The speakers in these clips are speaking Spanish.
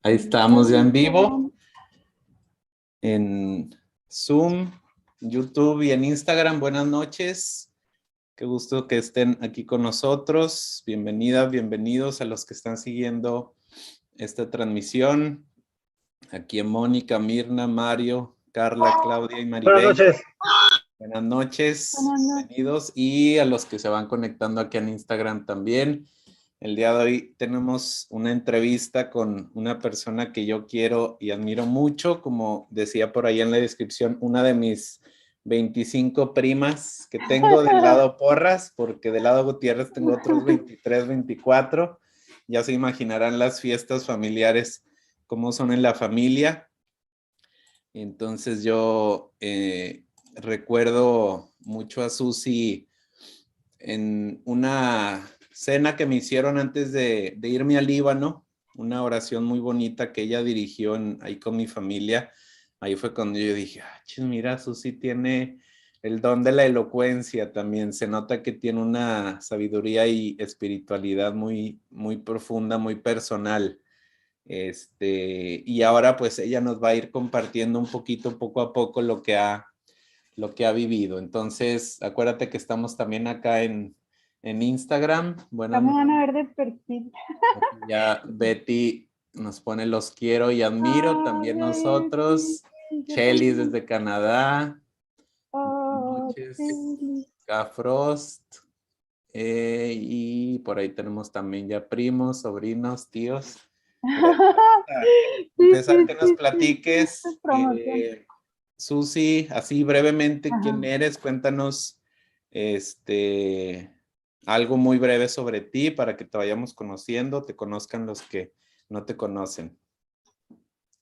Ahí estamos ya en vivo, en Zoom, YouTube y en Instagram. Buenas noches. Qué gusto que estén aquí con nosotros. Bienvenidas, bienvenidos a los que están siguiendo esta transmisión. Aquí en Mónica, Mirna, Mario, Carla, Claudia y Buenas Maribel. noches. Buenas noches, bienvenidos. Y a los que se van conectando aquí en Instagram también. El día de hoy tenemos una entrevista con una persona que yo quiero y admiro mucho, como decía por ahí en la descripción, una de mis 25 primas que tengo del lado Porras, porque del lado Gutiérrez tengo otros 23, 24. Ya se imaginarán las fiestas familiares, cómo son en la familia. Entonces yo recuerdo mucho a Susi en una cena que me hicieron antes de irme al Líbano, una oración muy bonita que ella dirigió ahí con mi familia. Ahí fue cuando yo dije, mira, Susi tiene el don de la elocuencia también. Se nota que tiene una sabiduría y espiritualidad muy, muy profunda, muy personal. Y ahora pues ella nos va a ir compartiendo un poquito, poco a poco, lo que ha vivido. Entonces, acuérdate que estamos también acá en Instagram. Bueno, ya me van a ver de perfil. ya Betty nos pone los quiero y admiro, también nosotros. Chelis desde Canadá. Buenas noches. Gafrost. Y por ahí tenemos también ya primos, sobrinos, tíos. Empezar que nos platiques, Susi, así brevemente, ¿quién eres? Cuéntanos algo muy breve sobre ti para que te vayamos conociendo, te conozcan los que no te conocen.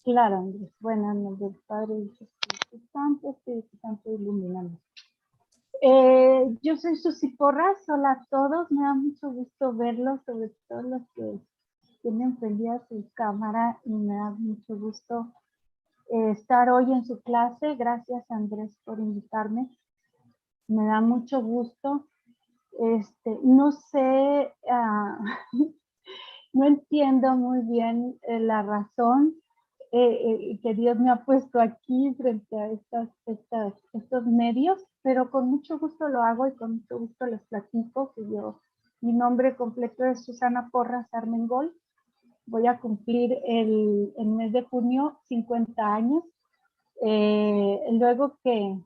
Claro, Andrés. Buenas noches, Padre, Espíritu Santo, ilumíname. Yo soy Susi Porras, hola a todos, me da mucho gusto verlos, sobre todo los que tienen prendida su cámara, y me da mucho gusto estar hoy en su clase. Gracias, Andrés, por invitarme. Me da mucho gusto. No sé, no entiendo muy bien la razón que Dios me ha puesto aquí frente a estos medios, pero con mucho gusto lo hago y con mucho gusto les platico que mi nombre completo es Susana Porras Armengol. Voy a cumplir el mes de junio 50 años. Luego que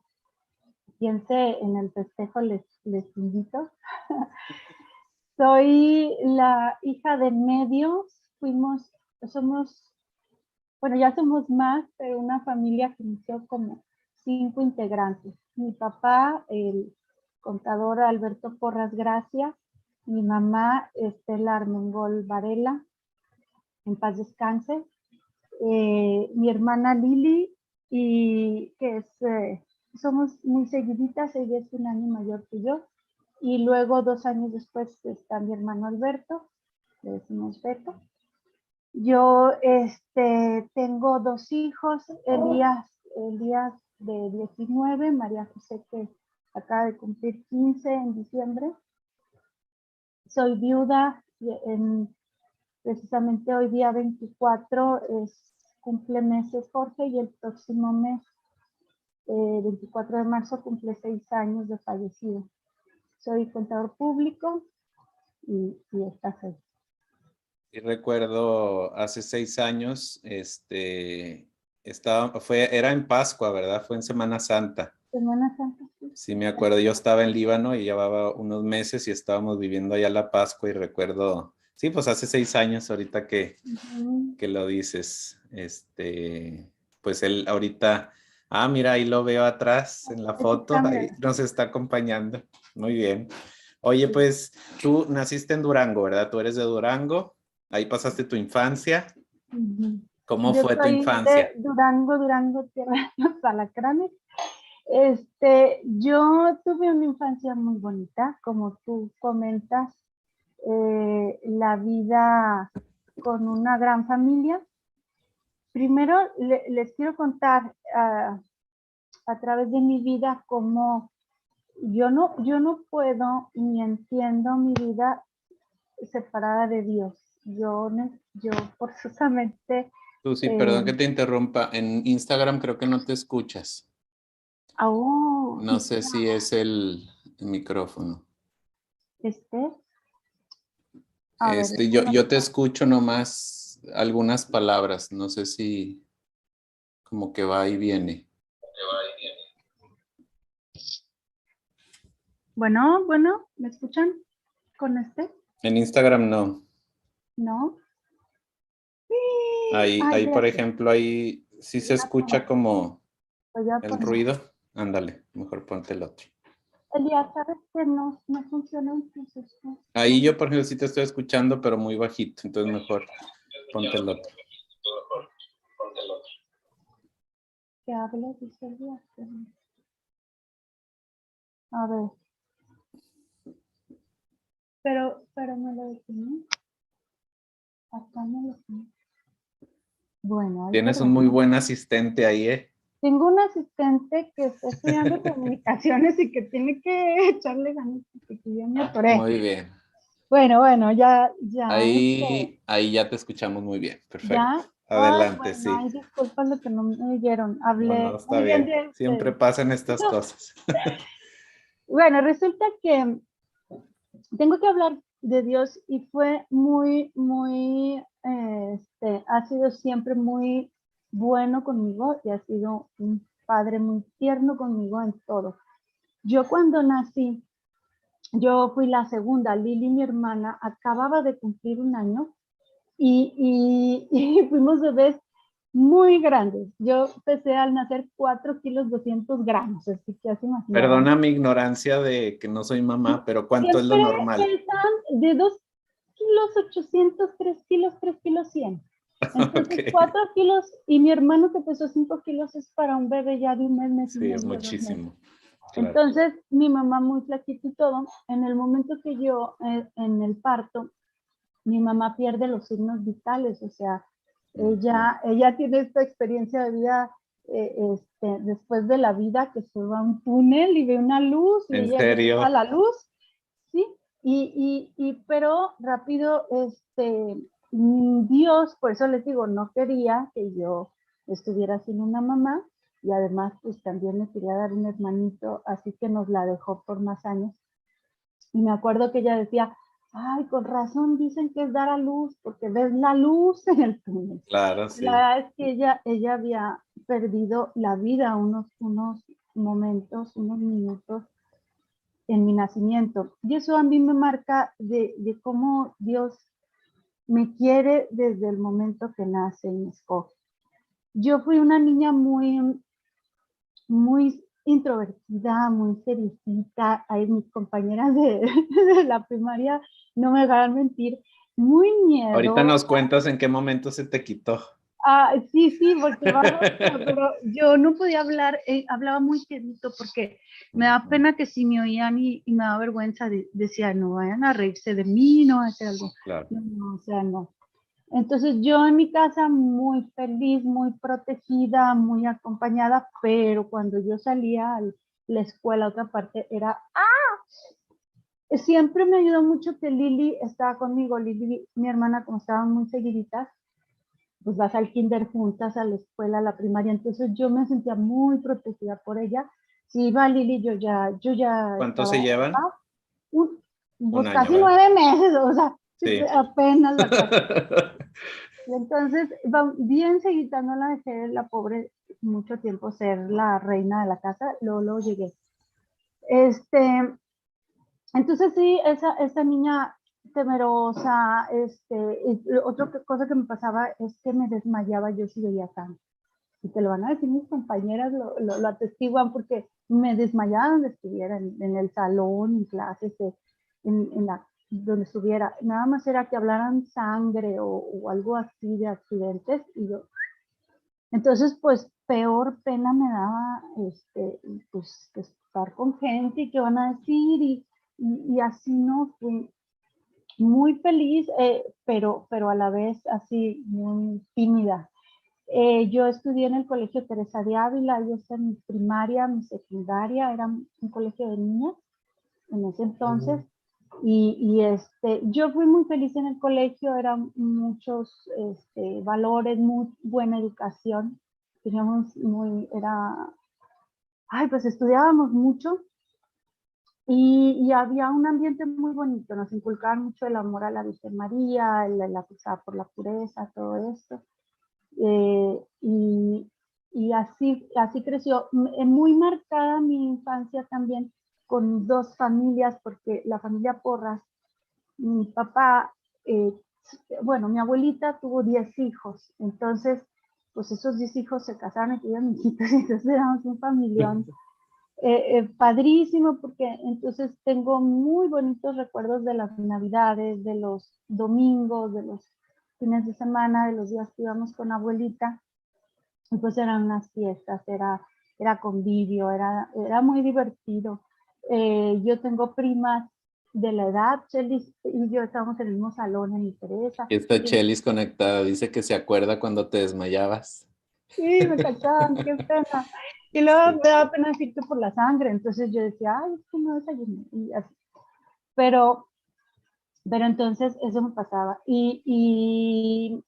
piense en el festejo, les invito. Soy la hija de medio. Ya somos más, pero una familia que inició como 5 integrantes. Mi papá, el contador Alberto Porras Gracia, mi mamá Estela Armengol Varela, en paz descanse, mi hermana Lili, y somos muy seguiditas, ella es un año mayor que yo, y luego 2 años después está mi hermano Alberto, le decimos Beto. Yo tengo 2 hijos, Elías de 19, María José que acaba de cumplir 15 en diciembre. Soy viuda, precisamente hoy día 24 cumple meses Jorge, y el próximo mes, 24 de marzo, cumple 6 años de fallecido. Soy contador público y esta soy. Y recuerdo hace 6 años, era en Pascua, ¿verdad? Fue en Semana Santa. Semana Santa, sí. Sí, me acuerdo, yo estaba en Líbano y llevaba unos meses y estábamos viviendo allá la Pascua y recuerdo, sí, pues hace 6 años ahorita que lo dices, pues él ahorita, mira, ahí lo veo atrás en la foto, ahí nos está acompañando, muy bien. Oye, pues tú naciste en Durango, ¿verdad? Tú eres de Durango, ahí pasaste tu infancia. ¿Cómo fue tu infancia? De Durango, tierra de los alacranes. Yo tuve una infancia muy bonita, como tú comentas, la vida con una gran familia. Primero les quiero contar a través de mi vida cómo yo no puedo ni entiendo mi vida separada de Dios. Yo forzosamente Lucy, perdón que te interrumpa. En Instagram creo que no te escuchas. No sé si es el micrófono. A ver, Yo te escucho nomás algunas palabras. No sé si como que va y viene. Bueno, ¿me escuchan con este? En Instagram no. ¿No? Ahí, por Gracias. ejemplo, ahí sí se escucha como Voy a el poner. ruido. Ándale, mejor ponte el otro. Elías, ¿sabes que no funciona entonces? Ahí yo, por ejemplo, sí te estoy escuchando, pero muy bajito. Entonces mejor ponte el otro. Que hable, dice Elías. A ver. Pero me lo definí. Acá me lo definí. Bueno, ahí Tienes un muy perdón. buen asistente ahí, ¿eh? Tengo un asistente que está estudiando comunicaciones y que tiene que echarle ganas porque ya me atoré. Muy bien. Bueno, ya. Ahí ya te escuchamos muy bien. Perfecto. Ya. Adelante, Bueno, sí. ay, disculpa lo que no me oyeron. No, Hablé no, está muy bien bien. de Siempre ustedes. pasan estas cosas. Bueno, resulta que tengo que hablar de Dios y fue ha sido siempre muy bueno conmigo y ha sido un padre muy tierno conmigo en todo. Yo cuando nací, yo fui la segunda, Lili, mi hermana, acababa de cumplir 1 año y fuimos bebés muy grandes. Yo pesé al nacer 4 kilos 200 gramos, así que así imaginarán. Perdona mi ignorancia de que no soy mamá, pero ¿cuánto es lo Siempre normal? pesan de 2 kilos 800, 3 kilos, 3 kilos 100. Entonces, Ok. 4 kilos, y mi hermano que pesó 5 kilos es para un bebé ya de un mes y Sí, es medio, 2 meses. muchísimo. Claro. Entonces, mi mamá muy flaquita y todo, en el momento que yo, en el parto, mi mamá pierde los signos vitales, o sea, ella tiene esta experiencia de vida después de la vida, que se va a un túnel y ve una luz y ¿En ella le serio? a la luz, ¿sí? Pero rápido, Dios, por eso les digo, no quería que yo estuviera sin una mamá y además pues también me quería dar un hermanito, así que nos la dejó por más años. Y me acuerdo que ella decía, ay, con razón dicen que es dar a luz, porque ves la luz en el túnel. Claro, La sí. verdad es que ella había perdido la vida unos momentos, unos minutos en mi nacimiento. Y eso a mí me marca de cómo Dios me quiere desde el momento que nace y me escoge. Yo fui una niña muy introvertida, muy seriecita. Ahí mis compañeras de la primaria no me dejarán mentir, muy Ahorita nos miedosa. cuentas en qué momento se te quitó. Sí, porque pero yo no podía hablar, hablaba muy quedito porque me da pena que si me oían y me da vergüenza, decía, no vayan a reírse de mí, no van a hacer algo. Claro. No, o sea, no. Entonces yo en mi casa muy feliz, muy protegida, muy acompañada, pero cuando yo salía a la escuela, otra parte era, siempre me ayudó mucho que Lili estaba conmigo. Lili, mi hermana, como estaban muy seguiditas, pues vas al kinder juntas, a la escuela, a la primaria, entonces yo me sentía muy protegida por ella. Si iba Lili, yo ya ¿Cuánto estaba, se llevan? pues Un año, casi ¿verdad? 9 meses, o sea, Sí. apenas la casi. Entonces, bien seguida, no la dejé, la pobre, mucho tiempo ser la reina de la casa, luego llegué. Entonces sí, esa niña temerosa, otra cosa que me pasaba es que me desmayaba yo si veía sangre. Y te lo van a decir mis compañeras, lo atestiguan, porque me desmayaba donde estuviera, en el salón, en clases, donde estuviera. Nada más era que hablaran sangre o algo así de accidentes y yo. Entonces, pues peor pena me daba pues estar con gente y qué van a decir y así no fui muy feliz, pero a la vez así muy tímida. Yo estudié en el colegio Teresa de Ávila, yo hice mi primaria, mi secundaria, era un colegio de niñas en ese entonces. Yo fui muy feliz en el colegio, eran muchos valores, muy buena educación. Teníamos pues estudiábamos mucho y había un ambiente muy bonito. Nos inculcaban mucho el amor a la Virgen María, la cruzada por la pureza, todo esto. Y así creció. Muy marcada mi infancia también con dos familias, porque la familia Porras, mi papá, mi abuelita tuvo 10 hijos, entonces, pues esos 10 hijos se casaron y tuvieron hijitos, entonces éramos un familión padrísimo, porque entonces tengo muy bonitos recuerdos de las navidades, de los domingos, de los fines de semana, de los días que íbamos con abuelita, y pues eran unas fiestas, era convivio, era muy divertido. Yo tengo primas de la edad, Chelis y yo estábamos en el mismo salón en mi Teresa. Y está Chelis conectada, dice que se acuerda cuando te desmayabas. Sí, me cachaban, qué pena. Y luego me daba pena irte por la sangre, entonces yo decía, ay, es que no desayuné, y así. Pero entonces eso me pasaba. Y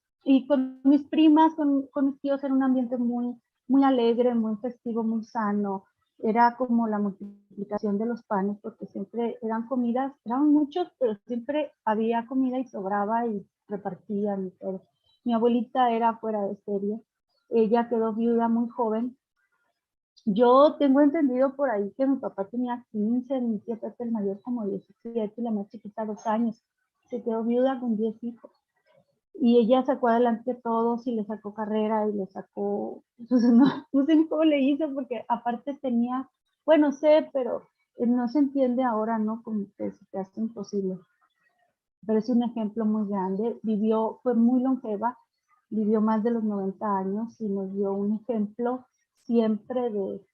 con mis primas, con mis tíos, era un ambiente muy alegre, muy festivo, muy sano. Era como la multiplicación de los panes, porque siempre eran comidas, eran muchos, pero siempre había comida y sobraba y repartían y todo. Mi abuelita era fuera de serie. Ella quedó viuda muy joven. Yo tengo entendido por ahí que mi papá tenía 15, mi tía Pepe el mayor como 17 y la más chiquita 2 años. Se quedó viuda con 10 hijos. Y ella sacó adelante a todos y le sacó carrera y le sacó, pues no sé ni cómo le hizo, porque aparte tenía, bueno, sé, pero no se entiende ahora, ¿no? Como que se te hace imposible. Pero es un ejemplo muy grande. Fue muy longeva, vivió más de los 90 años y nos dio un ejemplo siempre de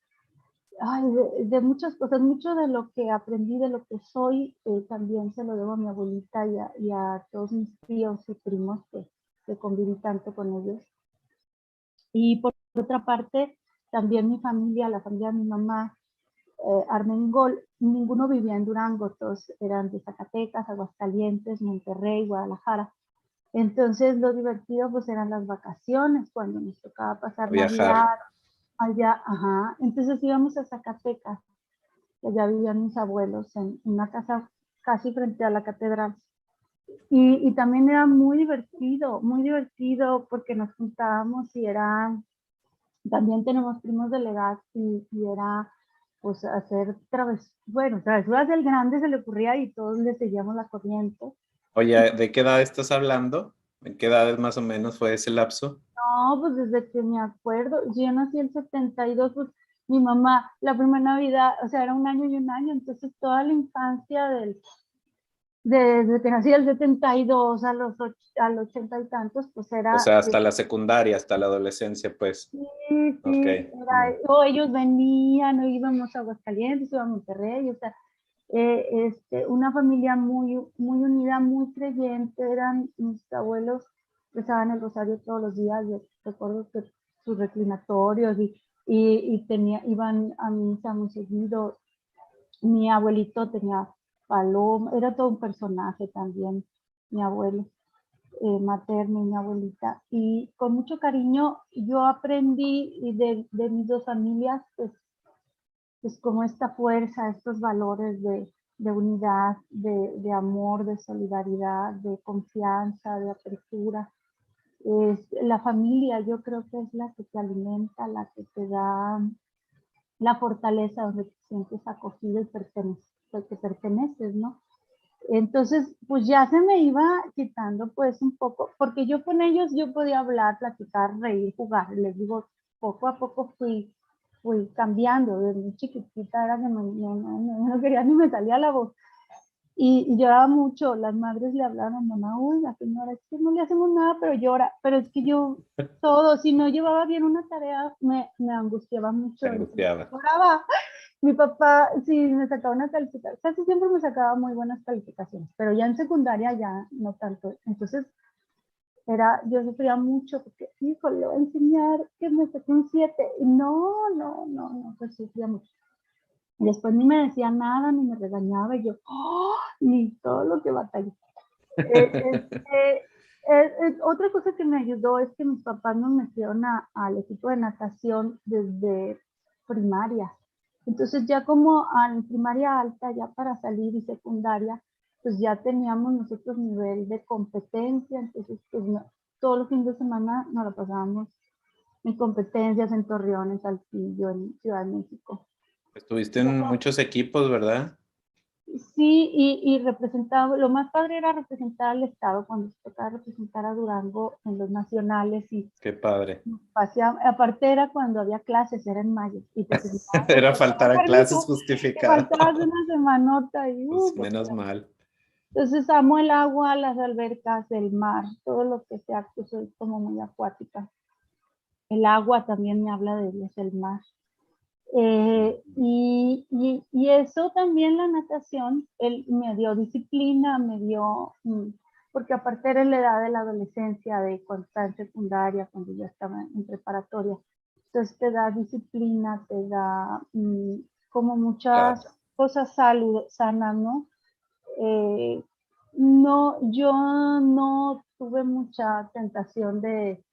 muchas cosas. Mucho de lo que aprendí, de lo que soy, también se lo debo a mi abuelita y a todos mis tíos y primos que conviví tanto con ellos. Y por otra parte, también mi familia, la familia de mi mamá, Armengol, ninguno vivía en Durango, todos eran de Zacatecas, Aguascalientes, Monterrey, Guadalajara. Entonces lo divertido pues eran las vacaciones, cuando nos tocaba pasar Viajar. Navidad allá, ajá. Entonces íbamos a Zacatecas, que allá vivían mis abuelos en una casa casi frente a la catedral. Y también era muy divertido porque nos juntábamos y también tenemos primos de la edad y era pues hacer travesuras del grande se le ocurría y todos le seguíamos la corriente. Oye, ¿de qué edad estás hablando? ¿En qué edades más o menos fue ese lapso? No, pues desde que me acuerdo, yo nací en 72, pues mi mamá, la primera Navidad, o sea, era un año y un año, entonces toda la infancia desde que nací el 72 al 80 y tantos, pues O era, sea, hasta la secundaria, hasta la adolescencia, pues. sí, Ok. o ellos venían, o íbamos a Aguascalientes, íbamos a Monterrey, o sea, una familia muy unida, muy creyente, eran mis abuelos, rezaban el rosario todos los días, yo recuerdo que sus reclinatorios iban a misa muy seguido, mi abuelito tenía paloma, era todo un personaje también, mi abuelo materno y mi abuelita, y con mucho cariño yo aprendí de mis dos familias, pues como esta fuerza, estos valores de unidad, de amor, de solidaridad, de confianza, de apertura. La familia yo creo que es la que te alimenta, la que te da la fortaleza donde te sientes acogido y que perteneces, ¿no? Entonces, pues ya se me iba quitando pues un poco, porque yo con ellos yo podía hablar, platicar, reír, jugar. Les digo, poco a poco fui cambiando. Desde muy chiquitita era que no quería ni me salía la voz. Y lloraba mucho. Las madres le hablaban a mamá, uy, la señora, es que no le hacemos nada, pero llora. Pero es que yo todo, si no llevaba bien una tarea, me angustiaba Te mucho. angustiaba. Lloraba. Mi papá, sí, me sacaba una calificación, casi siempre me sacaba muy buenas calificaciones, pero ya en secundaria ya no tanto. Entonces, yo sufría mucho porque, hijo, le voy a enseñar que me saqué un 7. Y no, pues sufría mucho. Y después ni me decía nada, ni me regañaba, y yo, ¡oh! Ni todo lo que batallé. Otra cosa que me ayudó es que mis papás nos metieron al equipo de natación desde primaria. Entonces ya como en primaria alta, ya para salir y secundaria, pues ya teníamos nosotros nivel de competencia, entonces pues todos los fines de semana nos lo pasábamos en competencias en Torreón, en Saltillo, en Ciudad de México. Estuviste en muchos equipos, ¿verdad? Sí, y representaba, lo más padre era representar al Estado cuando se tocaba representar a Durango en los nacionales y Qué padre. aparte era cuando había clases, era en mayo y te Era faltar a clases permiso, que justificado. faltabas una semanota y Pues pues, menos mal. entonces amo el agua, las albercas, el mar, todo lo que sea, que soy como muy acuática. El agua también me habla de Dios, el mar. Y eso también la natación, él me dio disciplina, me dio, porque aparte era en la edad de la adolescencia, de cuando estaba en secundaria, cuando ya estaba en preparatoria. Entonces te da disciplina, te da como muchas Claro. cosas sanas, ¿no? No, yo no tuve mucha tentación de,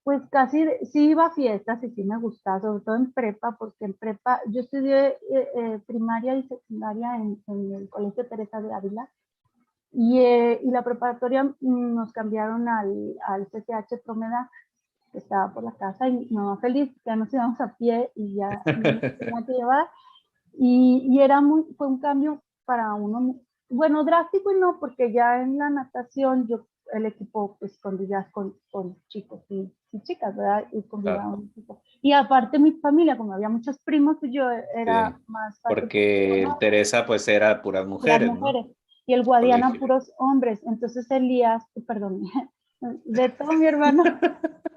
pues casi, sí iba a fiestas y sí me gustaba, sobre todo en prepa, porque en prepa, yo estudié primaria y secundaria en el Colegio Teresa de Ávila, y la preparatoria nos cambiaron al CCH Promeda, que estaba por la casa, y mi mamá feliz, que ya nos íbamos a pie y ya no nos tenía que llevar, y era fue un cambio para uno, bueno, drástico y no, porque ya en la natación yo el equipo pues convivías con chicos y chicas, ¿verdad? Y convivía Claro. un equipo. Y aparte mi familia, como había muchos primos, pues yo Sí. era más fácil Porque el Teresa pues era puras las mujeres, ¿no? mujeres y el Su Guadiana colegio. puros hombres. Entonces Elías, perdón, Beto, mi hermano,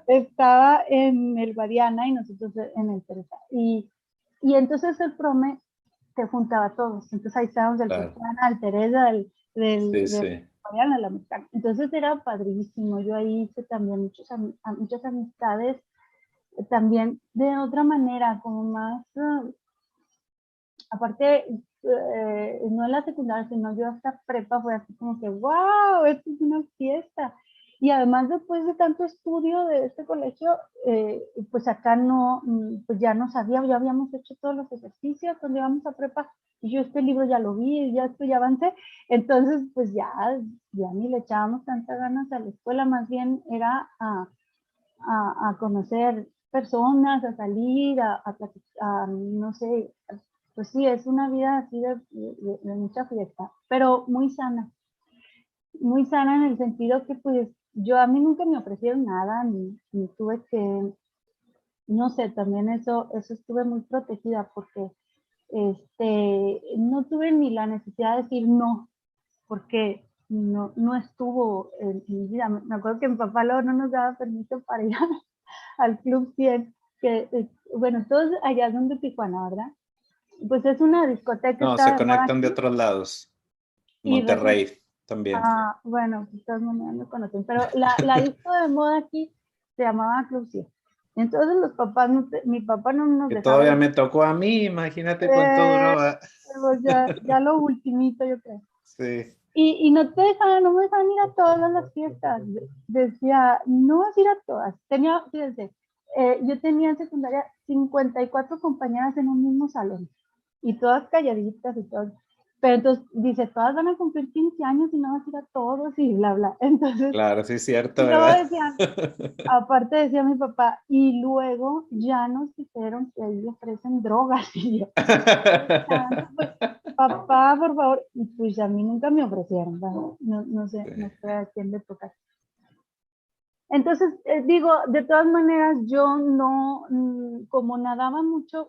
estaba en el Guadiana y nosotros en el Teresa. Y entonces el prome se juntaba a todos. Entonces ahí estábamos el Claro. Tatiana, el Teresa, Sí, del sí. Guadiana, la mexicana. Entonces era padrísimo. Yo ahí hice también muchas amistades, también de otra manera, como más, aparte, no en la secundaria, sino yo hasta prepa fue así como que, wow, esto es una fiesta. Y además después de tanto estudio de este colegio, pues acá no, pues ya no sabía, ya habíamos hecho todos los ejercicios cuando íbamos a prepa, y yo este libro ya lo vi, ya esto ya avancé, entonces pues ya ni le echábamos tantas ganas a la escuela, más bien era a conocer personas, a salir, no sé, pues sí, es una vida así de mucha fiesta, pero muy sana en el sentido que pues yo a mí nunca me ofrecieron nada, ni tuve que, no sé, también eso estuve muy protegida porque no tuve ni la necesidad de decir no, porque no estuvo en mi vida. Me acuerdo que mi papá luego no nos daba permiso para ir al Club 100, que, bueno, todos allá son de Tijuana, ¿verdad? Pues es una discoteca que No, se está de moda conectan de aquí, otros lados. y resulta, Monterrey también. bueno, pues todos me conocen, pero la disco de moda aquí se llamaba Club 100. Entonces los papás, mi papá no nos Que dejaba todavía ir, me tocó a mí, imagínate cuánto eh, duraba. pues ya lo ultimito, yo creo. Sí. Y no me dejaban ir a todas las fiestas. Decía, no vas a ir a todas. Fíjense, yo tenía en secundaria 54 compañeras en un mismo salón y todas calladitas y todas. Pero entonces dice, todas van a cumplir 15 años y no vas a ir a todos y bla, bla. Entonces, Claro, sí es cierto, y luego ¿verdad? decían, aparte decía mi papá, y luego ya nos dijeron que ahí ofrecen drogas. Y yo, pues, papá, por favor, y pues a mí nunca me ofrecieron, ¿no? No sé, no sé a quién le toca. Entonces, digo, de todas maneras, yo no, como nadaba mucho,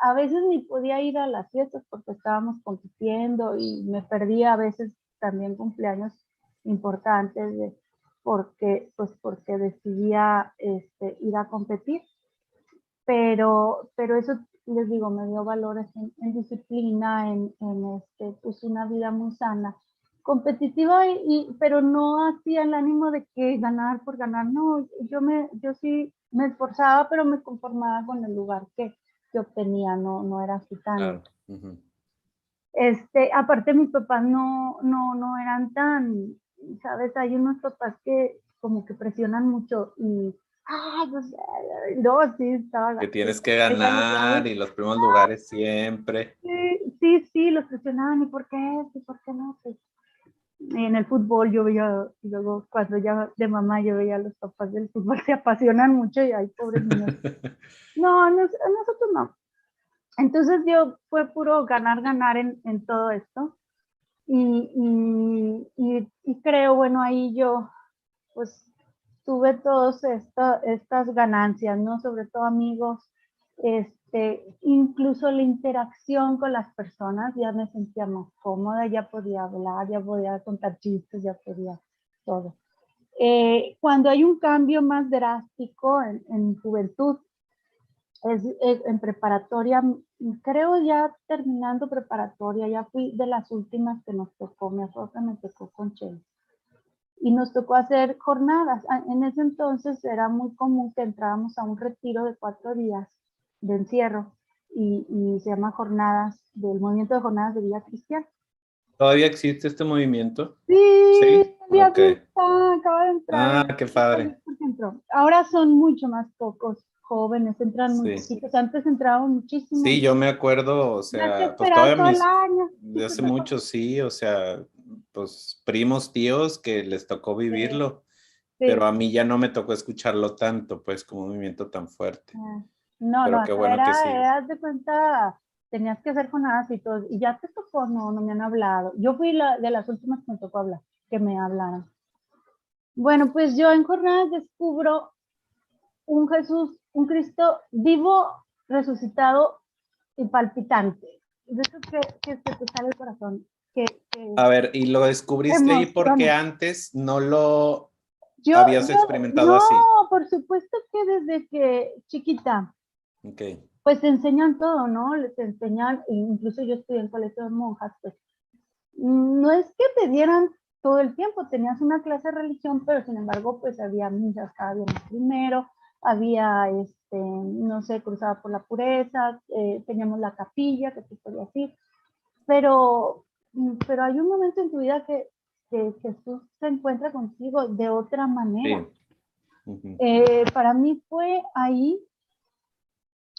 a veces ni podía ir a las fiestas porque estábamos compitiendo y me perdía a veces también cumpleaños importantes porque decidía ir a competir, pero eso les digo, me dio valores en disciplina, pues una vida muy sana, competitiva, pero no hacía el ánimo de que ganar por ganar, no, yo sí me esforzaba, pero me conformaba con el lugar que obtenía, no era así tan... Claro. Uh-huh. Aparte mis papás no eran tan, ¿sabes? Hay unos papás que como que presionan mucho y, pues, no, sí, estaba... Que tienes que ganar y los primeros lugares siempre. Sí, los presionaban, ¿y por qué esto? ¿Y por qué no? Pues, en el fútbol yo veía, y luego cuando ya de mamá yo veía a los papás del fútbol se apasionan mucho y hay pobres niños. No, nosotros no. Entonces yo fue puro ganar en todo esto. Y creo, bueno, ahí yo pues tuve todas estas ganancias, ¿no? Sobre todo amigos, incluso la interacción con las personas, ya me sentía más cómoda, ya podía hablar, ya podía contar chistes, ya podía todo. Cuando hay un cambio más drástico en juventud, es en preparatoria, creo ya terminando preparatoria, ya fui de las últimas que nos tocó, me acuerdo que me tocó con Chelsea. Y nos tocó hacer jornadas. En ese entonces era muy común que entrábamos a un retiro de 4 días de encierro y se llama jornadas, del movimiento de jornadas de vida cristiana. ¿Todavía existe este movimiento? Sí, Okay. Acaba de entrar. Qué padre. Ahora son mucho más pocos jóvenes, entran muy Sí. poquitos. Antes entraban muchísimos. Sí, yo me acuerdo, o sea, pues esperar todavía todo el año. de hace mucho, sí, o sea, pues primos, tíos que les tocó vivirlo, Sí. pero a mí ya no me tocó escucharlo tanto, pues, como un movimiento tan fuerte. No, Qué bueno que sí. haz de cuenta, tenías que hacer jornadas y todo, y ya te tocó, no me han hablado. Yo fui de las últimas que me tocó hablar, que me hablaran. Bueno, pues yo en jornadas descubro un Jesús, un Cristo vivo, resucitado y palpitante. De eso que se te sale el corazón. A ver, ¿y lo descubriste ahí porque antes no lo habías experimentado así? No, por supuesto que desde que chiquita. Okay. Pues te enseñan todo, ¿no? Te enseñan, incluso yo estudié en colegio de monjas, pues no es que te dieran todo el tiempo, tenías una clase de religión, pero sin embargo, pues había misas cada viernes primero, había, no sé, cruzada por la pureza, teníamos la capilla, que te podía decir, pero hay un momento en tu vida que Jesús se encuentra contigo de otra manera. Sí. Uh-huh. Para mí fue ahí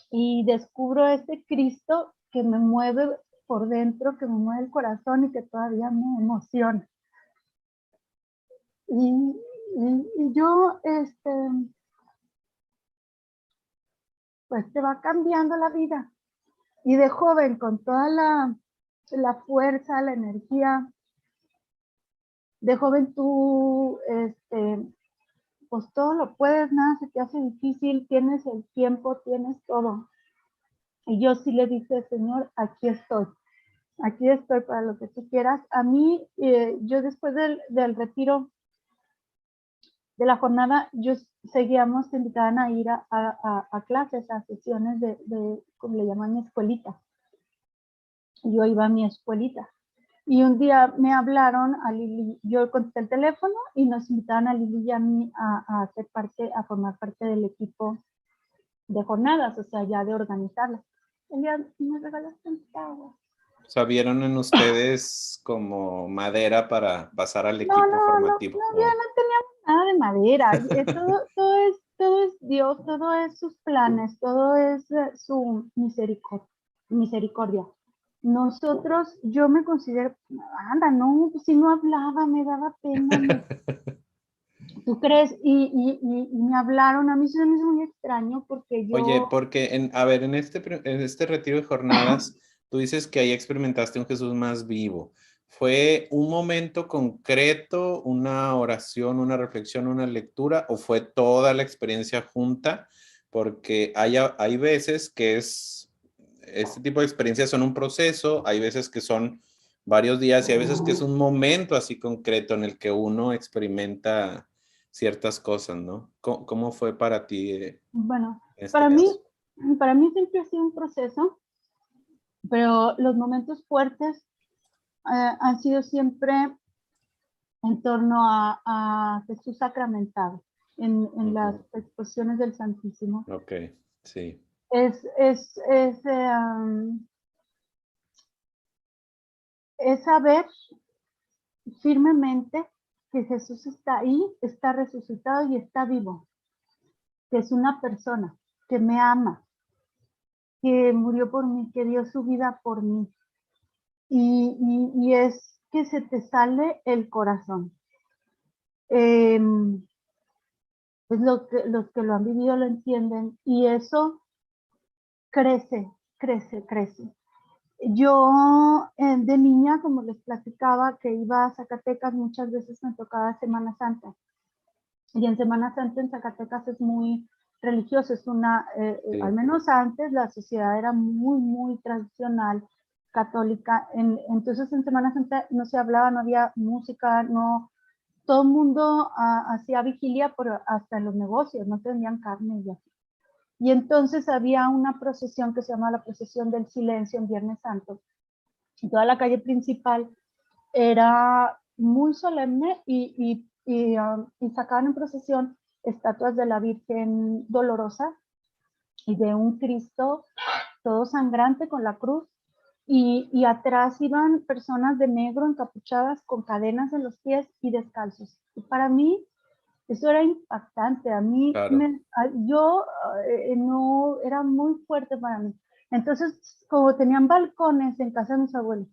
y descubro este Cristo que me mueve por dentro, que me mueve el corazón y que todavía me emociona. Y yo, pues te va cambiando la vida. Y de joven, con toda la fuerza, la energía, de joven tú, pues todo lo puedes, nada se te hace difícil, tienes el tiempo, tienes todo. Y yo sí le dije, Señor, aquí estoy para lo que tú quieras. A mí, yo después del retiro de la jornada, yo seguíamos, te invitaban a ir a clases, a sesiones de, como le llaman, mi escuelita. Yo iba a mi escuelita. Y un día me hablaron a Lili, yo contesté el teléfono y nos invitaban a Lili y a mí a formar parte del equipo de jornadas, o sea, ya de organizarlas. El día me regalaste un agua. O sea, ¿vieron en ustedes como madera para pasar al equipo formativo? No teníamos nada de madera. Todo es Dios, todo es sus planes, todo es su misericordia. Nosotros, yo me considero, no, pues si no hablaba, me daba pena. ¿Tú crees? Y me hablaron, a mí se me hizo muy extraño porque yo... Oye, porque, en este retiro de jornadas, tú dices que ahí experimentaste un Jesús más vivo. ¿Fue un momento concreto, una oración, una reflexión, una lectura, o fue toda la experiencia junta? Porque hay veces que este tipo de experiencias son un proceso, hay veces que son varios días y hay veces que es un momento así concreto en el que uno experimenta ciertas cosas, ¿no? ¿Cómo fue para ti? Bueno, para mí siempre ha sido un proceso, pero los momentos fuertes han sido siempre en torno a Jesús sacramentado, en las exposiciones del Santísimo. Ok, sí. es saber firmemente que Jesús está ahí, está resucitado y está vivo, que es una persona que me ama, que murió por mí, que dio su vida por mí. Y es que se te sale el corazón. Pues los que lo han vivido lo entienden, y eso crece, crece, crece. Yo de niña, como les platicaba, que iba a Zacatecas, muchas veces me tocaba Semana Santa. Y en Semana Santa en Zacatecas es muy religioso, es una, Sí. al menos antes la sociedad era muy, muy tradicional, católica. Entonces en Semana Santa no se hablaba, no había música, no, todo el mundo hacía vigilia, pero hasta en los negocios, no vendían carne y así. Y entonces había una procesión que se llama la procesión del silencio en Viernes Santo. Y toda la calle principal era muy solemne y sacaban en procesión estatuas de la Virgen Dolorosa y de un Cristo todo sangrante con la cruz. Y atrás iban personas de negro encapuchadas con cadenas en los pies y descalzos. Y para mí eso era impactante. A mí, Claro. no, era muy fuerte para mí. Entonces, como tenían balcones en casa de mis abuelos,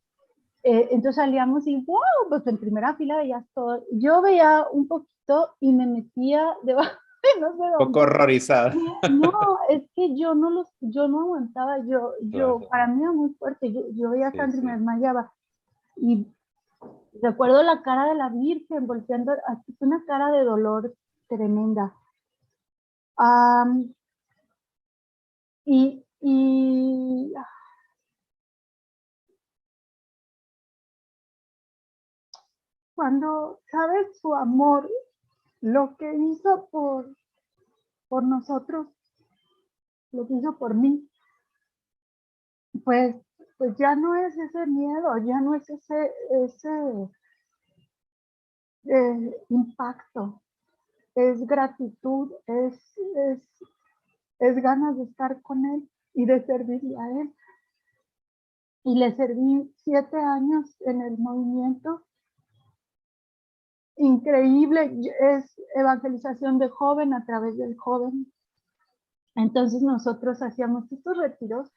entonces salíamos y wow, pues en primera fila veías todo. Yo veía un poquito y me metía debajo de no sé dónde. Poco horrorizada. No, es que yo no aguantaba, Claro. para mí era muy fuerte. Yo veía a Sí, Sandra y sí. me desmayaba. Y recuerdo la cara de la Virgen volteando, así una cara de dolor tremenda. Y cuando sabes su amor, lo que hizo por nosotros, lo que hizo por mí, pues ya no es ese miedo, ya no es ese impacto, es gratitud, es ganas de estar con él y de servirle a él. Y le serví 7 años en el movimiento. Increíble, es evangelización de joven a través del joven. Entonces nosotros hacíamos estos retiros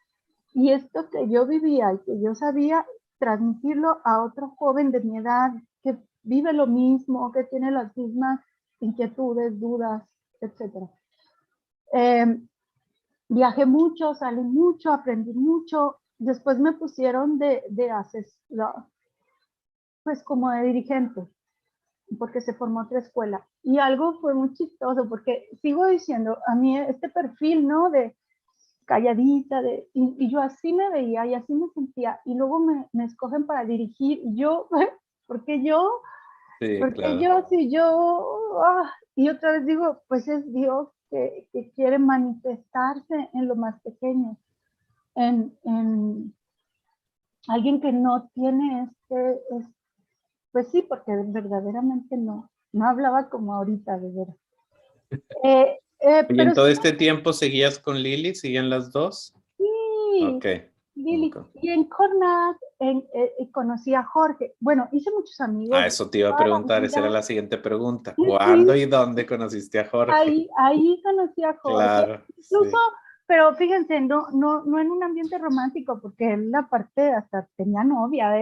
y esto que yo vivía y que yo sabía, transmitirlo a otro joven de mi edad que vive lo mismo, que tiene las mismas inquietudes, dudas, etc. Viajé mucho, salí mucho, aprendí mucho. Después me pusieron de asesor, pues como de dirigente, porque se formó otra escuela. Y algo fue muy chistoso, porque sigo diciendo, a mí este perfil, ¿no? De calladita, y yo así me veía y así me sentía. Y luego me escogen para dirigir. Y yo, porque yo, Sí, porque claro. yo, si yo, y otra vez digo, pues es Dios que quiere manifestarse en lo más pequeño, en alguien que no tiene pues sí, porque verdaderamente no hablaba como ahorita, de veras. ¿Y en Pero todo sí, este tiempo seguías con Lili? ¿Siguen las dos? sí, Ok. Lili. Ok. Y en Cornat conocí a Jorge. Bueno, hice muchos Ah, amigos eso te iba a toda la preguntar, esa era vida. la siguiente pregunta. Sí, ¿Cuándo y dónde conociste a Jorge? ahí conocí a Jorge. Claro, Incluso, sí. pero fíjense, no en un ambiente romántico, porque él aparte hasta tenía novia,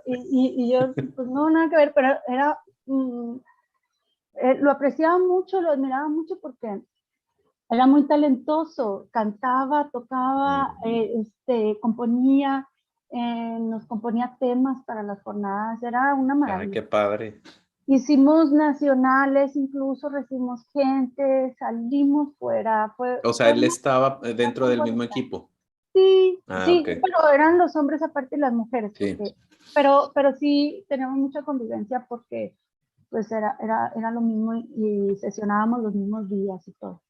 y yo, pues no, nada que ver, pero era, lo apreciaba mucho, lo admiraba mucho porque era muy talentoso, cantaba, tocaba, componía, nos componía temas para las jornadas, era una Ay, maravilla. qué padre. Hicimos nacionales, incluso recibimos gente, salimos fuera, O sea, fue él una estaba cosa dentro muy del mismo bonita. equipo. Sí, Ah, sí, ok. pero eran los hombres aparte y las mujeres, Sí. pero sí tenemos mucha convivencia porque pues era lo mismo y sesionábamos los mismos días y todo.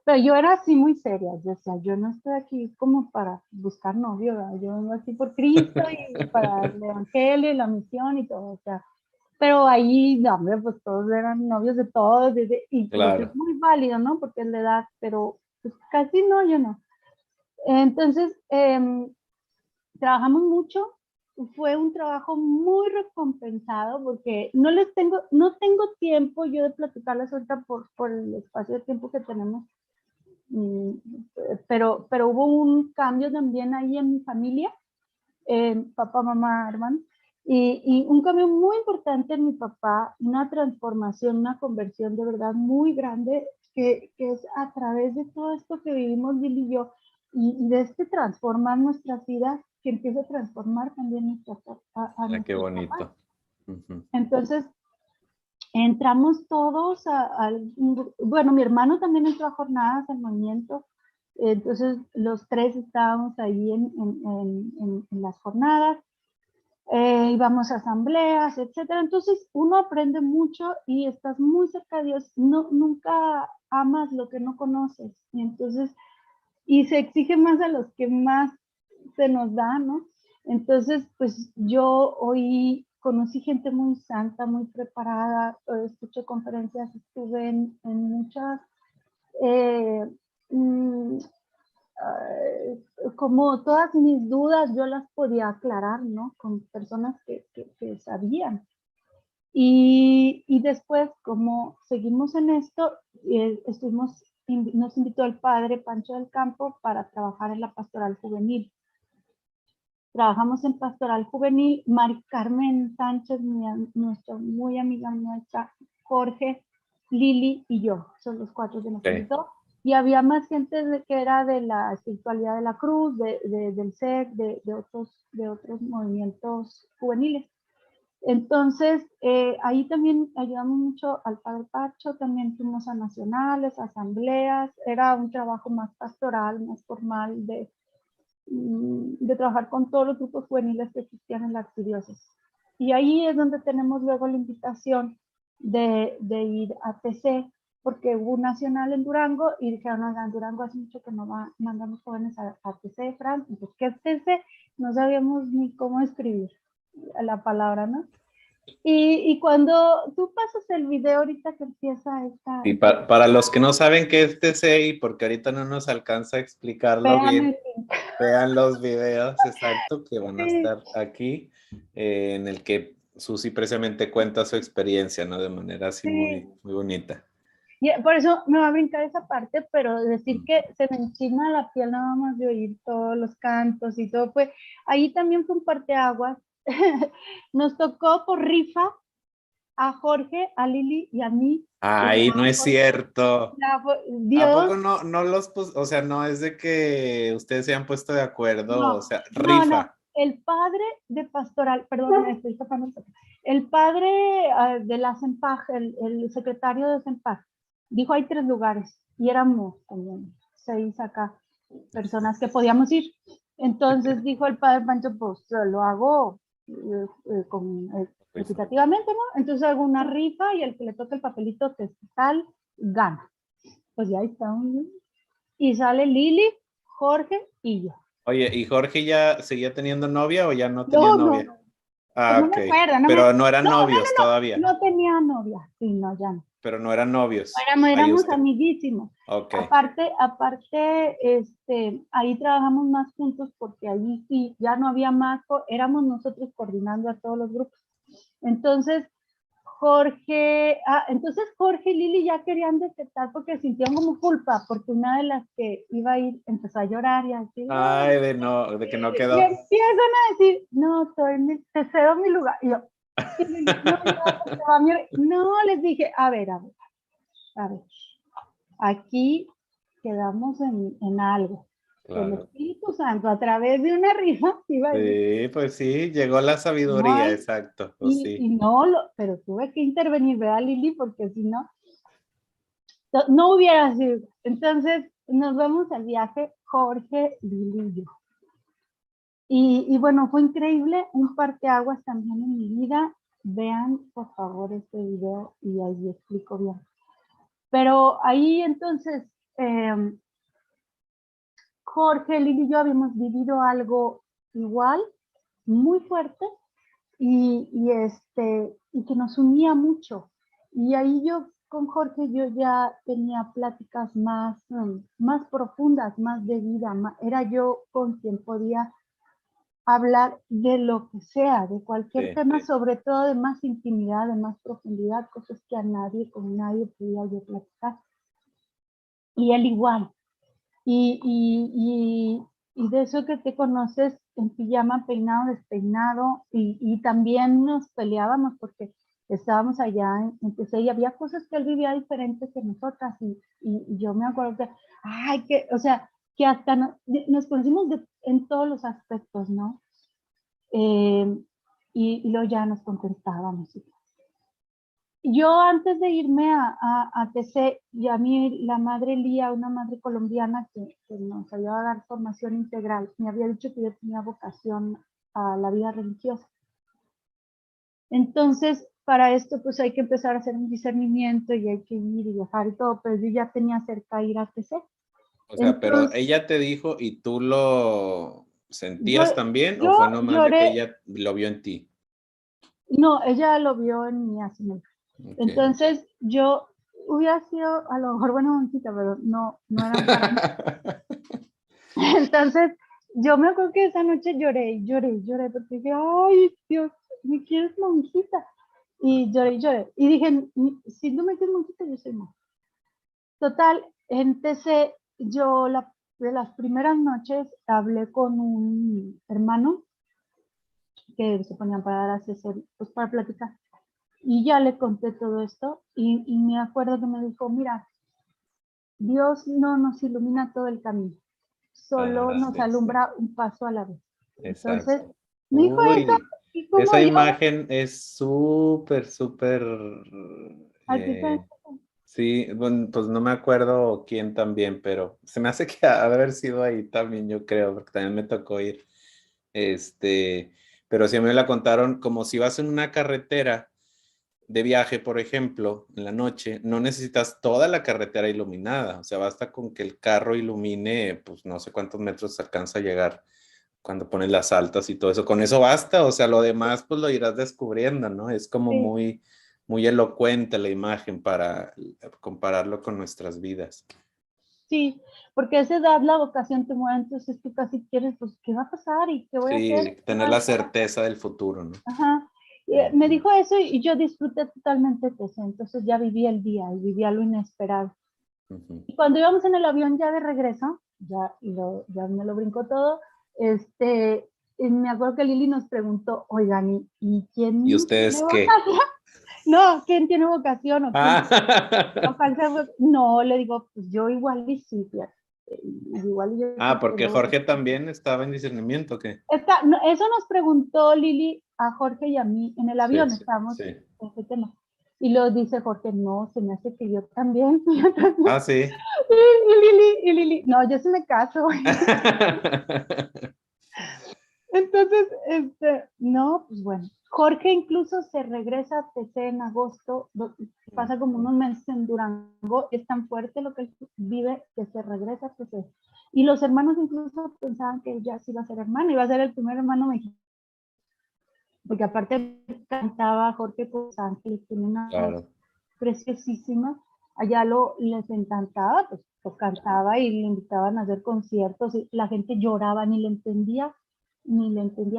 Pero yo era así muy seria, yo decía, yo no estoy aquí como para buscar novio, ¿verdad? Yo vengo así por Cristo y para el evangelio y la misión y todo, o sea, pero ahí, no, hombre, pues todos eran novios de todos, y lo que es Claro. muy válido, ¿no? Porque es la edad, pero pues casi no, yo no. Entonces, trabajamos mucho. Fue un trabajo muy recompensado porque no tengo tiempo yo de platicarles ahorita por el espacio de tiempo que tenemos, pero hubo un cambio también ahí en mi familia, papá, mamá, hermano, y un cambio muy importante en mi papá, una transformación, una conversión de verdad muy grande, que es a través de todo esto que vivimos Lili y yo, y de transformar nuestras vidas, que empieza a transformar también Qué nuestros papás. bonito. Entonces, entramos todos bueno, mi hermano también entró a jornadas al movimiento, entonces los tres estábamos ahí en las jornadas, íbamos a asambleas, etcétera. Entonces uno aprende mucho y estás muy cerca de Dios, nunca amas lo que no conoces, y entonces, y se exige más a los que más se nos da, ¿no? Entonces, pues yo hoy conocí gente muy santa, muy preparada, escuché conferencias, estuve en muchas, como todas mis dudas yo las podía aclarar, ¿no? Con personas que sabían. Y después, como seguimos en esto, nos invitó el padre Pancho del Campo para trabajar en la pastoral juvenil. Trabajamos en pastoral juvenil, Mari Carmen Sánchez, nuestra muy amiga nuestra, Jorge, Lili y yo, son los cuatro que nos invitó. Y había más gente que era de la espiritualidad de la cruz, del SEC, de otros movimientos juveniles. Entonces, ahí también ayudamos mucho al padre Pacho, también fuimos a nacionales, a asambleas, era un trabajo más pastoral, más formal de trabajar con todos los grupos juveniles que existían en la arquidiócesis. Y ahí es donde tenemos luego la invitación de ir a TC, porque hubo un nacional en Durango y dijeron, en Durango hace mucho que no mandamos jóvenes a TC, Fran. Entonces, ¿qué es TC? No sabíamos ni cómo escribir la palabra, ¿no? Y cuando tú pasas el video ahorita que empieza esta... Y para los que no saben qué es TCI, porque ahorita no nos alcanza a explicarlo bien, vean los videos, exacto, que van a estar aquí, en el que Susi precisamente cuenta su experiencia, ¿no? De manera así muy bonita. Y por eso me va a brincar esa parte, pero decir que se me enchina la piel nada más de oír todos los cantos y todo, pues ahí también fue un parteaguas. Nos tocó por rifa a Jorge, a Lili y a mí. Ay, no es cierto. Dios, ¿A poco no los o sea, no es de que ustedes se han puesto de acuerdo, no, o sea, rifa? No, el padre de pastoral, perdón, me estoy tapando, el padre de la CEMPAG, el secretario de CEMPAG, dijo hay 3 lugares y éramos como 6 acá, personas que podíamos ir. Entonces dijo el padre Pancho, pues lo hago equitativamente, ¿no? Entonces hago una rifa y el que le toque el papelito que es tal, gana. Pues ya estamos, ¿no? Y sale Lili, Jorge y yo. Oye, ¿y Jorge ya seguía teniendo novia o ya no tenía novia? No. Ah, Pues no ok. me acuerdo, Pero no eran novios todavía. No tenía novia, sí, no, ya no. Pero no eran novios. Éramos amiguísimos. Ok. Aparte, ahí trabajamos más juntos porque allí sí, ya no había más, éramos nosotros coordinando a todos los grupos. Entonces, entonces Jorge y Lili ya querían desertar porque sintieron como culpa, porque una de las que iba a ir empezó a llorar y así. Ay, de que no quedó. Y empiezan a decir, no, te cedo mi lugar. Y yo, no, les dije, a ver, aquí quedamos en algo. Claro. El Espíritu Santo a través de una rifa iba a decir, sí, pues sí, llegó la sabiduría, no exacto. Pues sí. Y no, pero tuve que intervenir, ¿verdad, Lili? Porque si no, no hubiera sido. Entonces, nos vamos al viaje, Jorge, Lili y yo. Y bueno, fue increíble, un parteaguas también en mi vida. Vean, por favor, este video y ahí explico bien. Pero ahí entonces, Jorge, Lili y yo habíamos vivido algo igual, muy fuerte, y que nos unía mucho. Y ahí yo con Jorge yo ya tenía pláticas más profundas, más de vida. Era yo con quien podía hablar de lo que sea, de cualquier tema, sobre todo de más intimidad, de más profundidad, cosas que con nadie podía yo platicar. Y él igual. Y de eso que te conoces en pijama, peinado, despeinado, y también nos peleábamos porque estábamos allá en TC y había cosas que él vivía diferentes que nosotras, y yo me acuerdo que, o sea, que hasta nos conocimos en todos los aspectos, ¿no? Y luego ya nos contestábamos. Yo antes de irme a TC, y a mí la madre Lía, una madre colombiana que nos ayudó a dar formación integral, me había dicho que yo tenía vocación a la vida religiosa. Entonces, para esto pues hay que empezar a hacer un discernimiento y hay que ir y viajar y todo, pero yo ya tenía cerca ir a TC. O sea, entonces, pero ella te dijo y tú lo sentías también, o fue nomás lloré, de que ella lo vio en ti. No, ella lo vio en mí así. Okay. Entonces yo hubiera sido a lo mejor buena monjita, pero no era para mí. Entonces yo me acuerdo que esa noche lloré, porque dije, ay Dios, ¿me quieres monjita? Y lloré. Y dije, si no me quieres monjita, yo soy monja. Total, en TC, yo de las primeras noches hablé con un hermano que se ponían para dar asesoría, pues para platicar. Y ya le conté todo esto y me acuerdo que me dijo, mira, Dios no nos ilumina todo el camino, solo nos alumbra un paso a la vez. Exacto. Entonces, me dijo eso. Esa imagen es súper. Sí, bueno, pues no me acuerdo quién también, pero se me hace que ha de haber sido ahí también, yo creo, porque también me tocó ir. Pero sí me la contaron como si vas en una carretera de viaje, por ejemplo, en la noche, no necesitas toda la carretera iluminada, o sea, basta con que el carro ilumine, pues no sé cuántos metros alcanza a llegar cuando pones las altas y todo eso, con eso basta, o sea, lo demás pues lo irás descubriendo, ¿no? Es como muy elocuente la imagen para compararlo con nuestras vidas. Sí, porque a esa edad la vocación te mueve, entonces tú casi quieres, pues, ¿qué va a pasar? ¿Y qué voy a hacer? Sí, tener la certeza del futuro, ¿no? Ajá. Me dijo eso y yo disfruté totalmente de eso, entonces ya viví el día y vivía lo inesperado. Y cuando íbamos en el avión ya de regreso, ya me lo brincó todo, me acuerdo que Lili nos preguntó, oigan, ¿y quién ¿Y ustedes tiene qué? vocación? No, ¿quién tiene vocación? ¿O quién? No, le digo, pues yo igual y sí, igual yo. Porque Jorge también estaba en discernimiento, ¿qué? Eso nos preguntó Lili a Jorge y a mí en el avión, estábamos en ese tema. Y lo dice Jorge, no, se me hace que yo también. Sí. Y Lili, no, yo sí me caso. Entonces, no, pues bueno. Jorge incluso se regresa a TC en agosto, pasa como unos meses en Durango, es tan fuerte lo que él vive que se regresa a TC. Y los hermanos incluso pensaban que ya sí iba a ser hermano, iba a ser el primer hermano mexicano. Porque aparte cantaba Jorge Cruz Ángeles, tiene una voz preciosísima. Allá les encantaba, pues cantaba y le invitaban a hacer conciertos y la gente lloraba, ni le entendía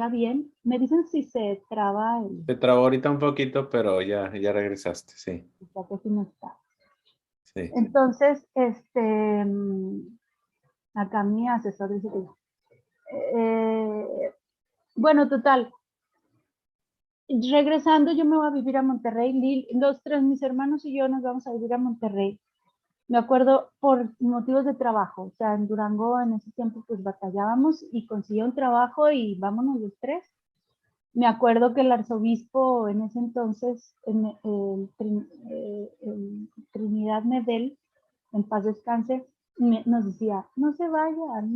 bien. Me dicen si se traba. Se trabó ahorita un poquito, pero ya regresaste, sí. Ya que sí no está. Sí. Entonces, acá mi asesor dice que bueno, total, regresando yo me voy a vivir a Monterrey, mis hermanos y yo nos vamos a vivir a Monterrey. Me acuerdo por motivos de trabajo, o sea, en Durango en ese tiempo pues batallábamos y conseguí un trabajo y vámonos los tres. Me acuerdo que el arzobispo en ese entonces, Trinidad Medel, en paz descanse, nos decía, no se vayan,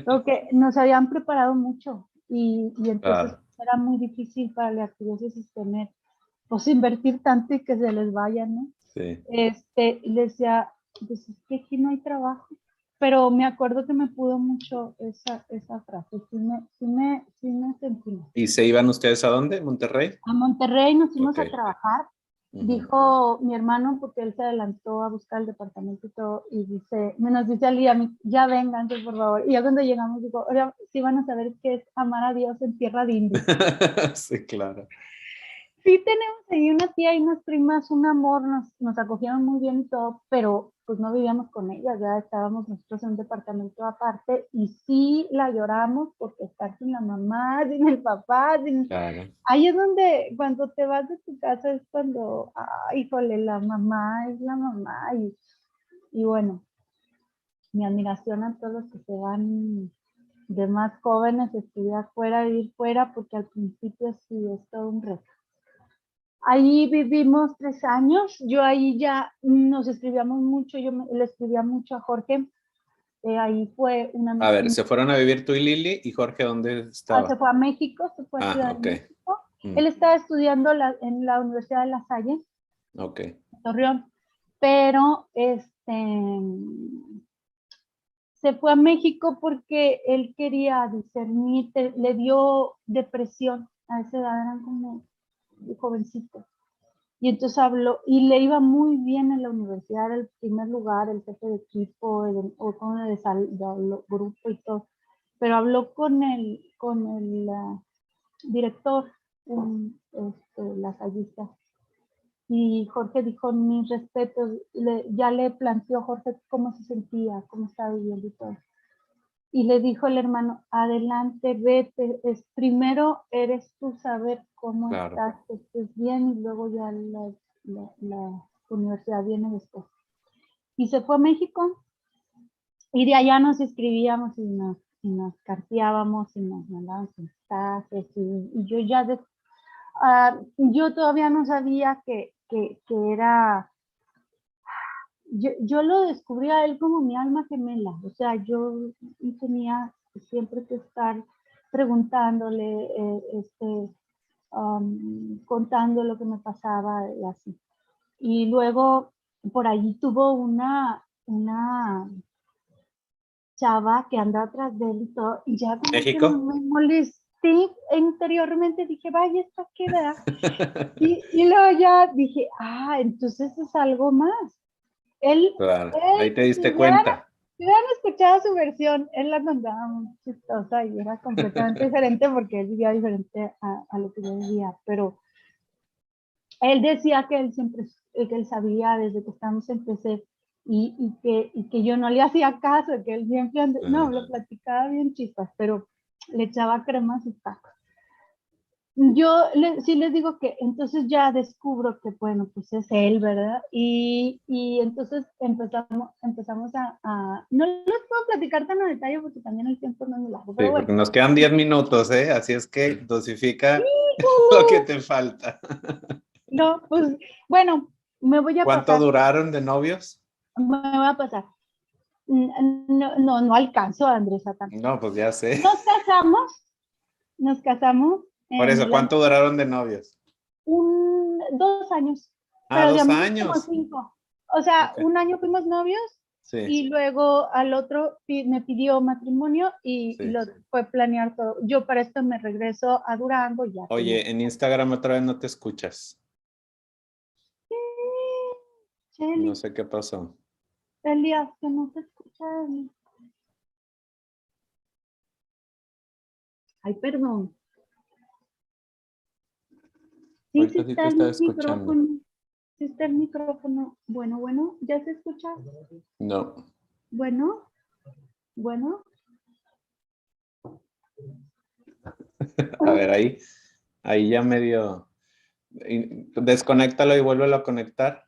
porque nos habían preparado mucho y entonces era muy difícil para la arquidiócesis tener, pues invertir tanto y que se les vayan, ¿no? Sí. Les decía, pues es que aquí no hay trabajo, pero me acuerdo que me pudo mucho esa frase, sí me sentí. ¿Y se iban ustedes a dónde? ¿Monterrey? A Monterrey nos fuimos a trabajar Dijo mi hermano, porque él se adelantó a buscar el departamento y todo, y nos dice Ali, a mí, ya vénganse, por favor. Y ya cuando llegamos, digo, ahora sí van a saber qué es amar a Dios en tierra de indios. Sí, claro. Sí tenemos ahí una tía y unas primas, un amor, nos acogieron muy bien y todo, pero pues no vivíamos con ellas, ya estábamos nosotros en un departamento aparte y sí la lloramos porque estar sin la mamá, sin el papá, Claro. Ahí es donde cuando te vas de tu casa es cuando, híjole, la mamá es la mamá y bueno, mi admiración a todos los que se van de más jóvenes a estudiar fuera, vivir fuera, porque al principio sí es todo un reto. Ahí vivimos 3 años, yo ahí ya nos escribíamos mucho, le escribía mucho a Jorge, ahí fue una... A ver, se fueron a vivir tú y Lili, y Jorge, ¿dónde estaba? Se fue a México, se fue a Ciudad ok. de México. Él estaba estudiando en la Universidad de La Salle, Ok. Torreón, pero se fue a México porque él quería discernir, le dio depresión, a esa edad eran como jovencitos. Y entonces habló, y le iba muy bien en la universidad, era el primer lugar, el jefe de equipo, o con el grupo y todo. Pero habló con el director, lasallista, y Jorge dijo, mis respetos, ya le planteó Jorge cómo se sentía, cómo estaba viviendo y todo. Y le dijo el hermano, adelante, vete, primero eres tú saber cómo estás, que estés bien, y luego ya la universidad viene después. Y se fue a México, y de allá nos escribíamos y nos carteábamos y nos mandábamos mensajes, y yo ya yo todavía no sabía que era, yo lo descubrí a él como mi alma gemela, o sea, yo tenía siempre que estar preguntándole, contando lo que me pasaba y así. Y luego por allí tuvo una chava que andaba atrás de él y todo, y ya como ¿México? que me molesté interiormente, dije, vaya, ¿esta qué da? Y luego ya dije, entonces es algo más. Él, Claro, ahí él te diste si hubieran, cuenta. si hubieran escuchado su versión, él la contaba muy chistosa y era completamente diferente porque él vivía diferente a lo que yo vivía, pero él decía que él siempre, que él sabía desde que estamos en PC y que yo no le hacía caso, que él siempre, no, lo platicaba bien chispas, pero le echaba crema a sus tacos. Yo sí les digo que entonces ya descubro que, bueno, pues es él, ¿verdad? Y entonces empezamos no les puedo platicar tan a detalle porque también el tiempo no es muy largo, pero Sí, bueno. porque nos quedan 10 minutos, ¿eh? Así es que dosifica lo que te falta. No, pues, bueno, me voy a ¿Cuánto pasar. duraron de novios? Me voy a pasar. No alcanzo, Andrés, a tanto. No, pues ya sé. Nos casamos Por en eso, el año, ¿cuánto duraron de novios? 2 años, Ah, pero de 2 amigos como años. 5. O sea, Ok. un año fuimos novios Sí, y luego al otro me pidió matrimonio y sí. lo fue planear todo. Yo para esto me regreso a Durango y ya. Oye, en Instagram otra vez no te escuchas. No Shelly, sé qué pasó. Elías, que no se escucha. Ay, perdón. Sí, sí Ahorita sí está te el estaba escuchando. micrófono. Sí está el micrófono. Bueno, ¿ya se escucha? No. Bueno, bueno. A ver, ahí ya medio. Desconéctalo y vuélvelo a conectar.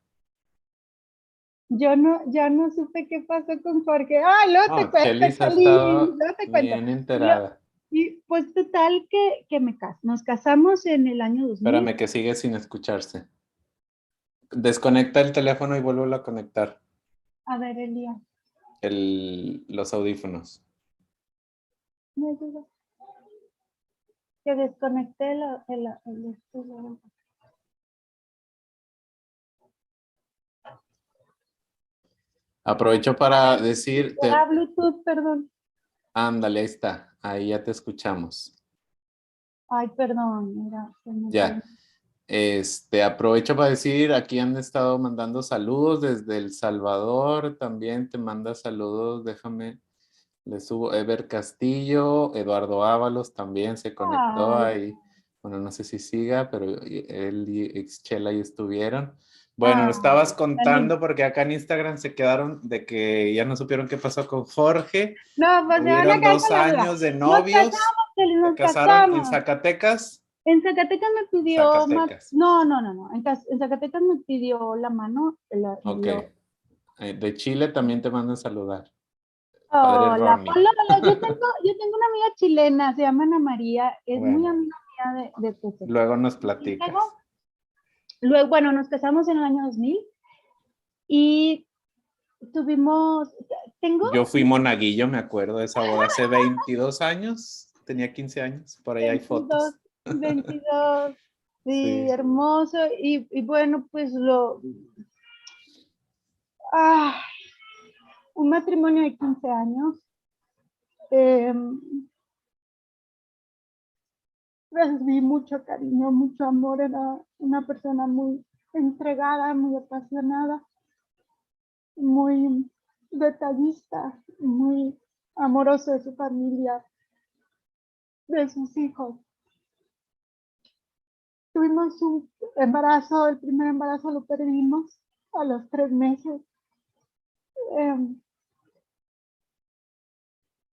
Ya no supe qué pasó con Jorge. Luego te No, cuento, Chelis ha Chalín, estado luego te cuento. bien Y, lo- enterada. y pues total que nos casamos en el año 2000. Espérame que sigue sin escucharse. Desconecta el teléfono y vuélvelo a conectar. A ver, Elías, Los audífonos. ¿me ayudas? Que desconecté Aprovecho para decirte, Era Bluetooth, perdón. ándale, ahí está. Ahí ya te escuchamos. Ay, perdón, mira, se me fue. Ya. Aprovecho para decir, aquí han estado mandando saludos desde El Salvador, también te manda saludos, déjame, le subo Ever Castillo, Eduardo Ábalos también se conectó Ay, ahí, bueno, no sé si siga, pero él y Exchela ahí estuvieron. Bueno, lo ay, estabas tan lindo. contando porque acá en Instagram se quedaron de que ya no supieron qué pasó con Jorge, No, pues se van a tuvieron quedar dos con la duda. años de Nos novios, casamos, Feli, se nos casaron en casamos. Zacatecas, En Zacatecas me pidió más, Zacatecas, no. En Zacatecas me pidió la mano. ok. De Chile también te mandan saludar. Padre Hola, Ronnie. hola, hola. Yo tengo una amiga chilena, se llama Ana María, es muy Bueno, amiga mía de Pepe. luego nos Y platicas. luego, bueno, nos casamos en el año 2000 y tuvimos, tengo Yo fui monaguillo, me acuerdo de esa boda hace 22 años. Tenía 15 años, por ahí hay 22, fotos. 22, sí, Sí. hermoso. Y bueno, pues ah, un matrimonio de 15 años. Eh, Recibí mucho cariño, mucho amor. Era una persona muy entregada, muy apasionada, muy detallista, muy amoroso de su familia, de sus hijos. Tuvimos un embarazo, el primer embarazo lo perdimos a los 3 meses. Eh,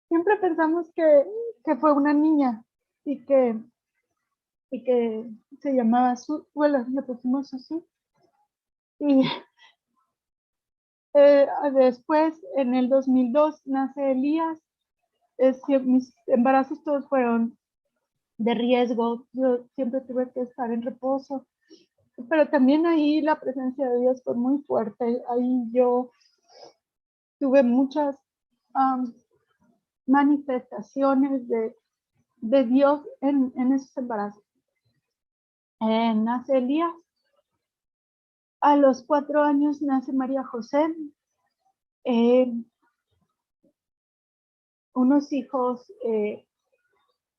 Siempre pensamos que fue una niña y que se llamaba bueno, le pusimos Susi. Y después, en el 2002, nace Elías. Mis embarazos todos fueron de riesgo. Yo siempre tuve que estar en reposo, pero también ahí la presencia de Dios fue muy fuerte. Ahí yo tuve muchas um, manifestaciones de Dios en esos embarazos. Nace Elías. A los 4 años nace María José. Eh, Unos hijos,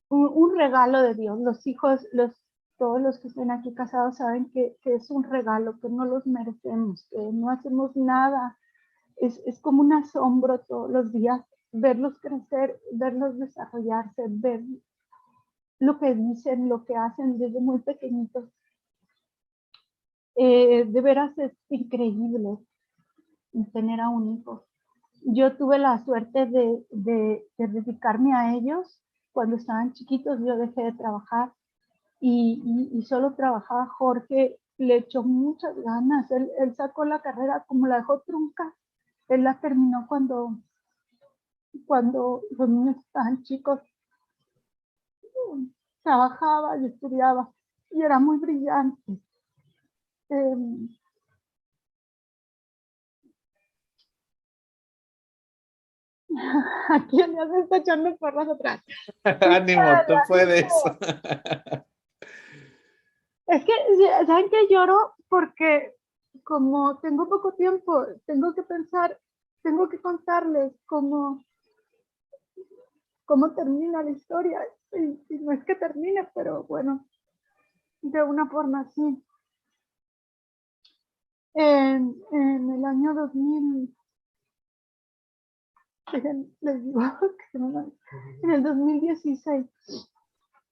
un regalo de Dios. Los hijos, todos los que estén aquí casados saben que es un regalo, que no los merecemos, que no hacemos nada. Es como un asombro todos los días verlos crecer, verlos desarrollarse, ver lo que dicen, lo que hacen desde muy pequeñitos. De veras es increíble tener a un hijo. Yo tuve la suerte de dedicarme a ellos cuando estaban chiquitos. Yo dejé de trabajar y solo trabajaba. Jorge le echó muchas ganas. Él sacó la carrera, como la dejó trunca. Él la terminó cuando los niños estaban chicos. Trabajaba y estudiaba y era muy brillante. Eh, Aquí ya se está echando porras atrás. Ánimo, tú puedes. Es que, ¿saben qué? Lloro porque como tengo poco tiempo, tengo que pensar, tengo que contarles cómo termina la historia. Y no es que termine, pero bueno, de una forma así. En el año 2000, les digo, en el 2016,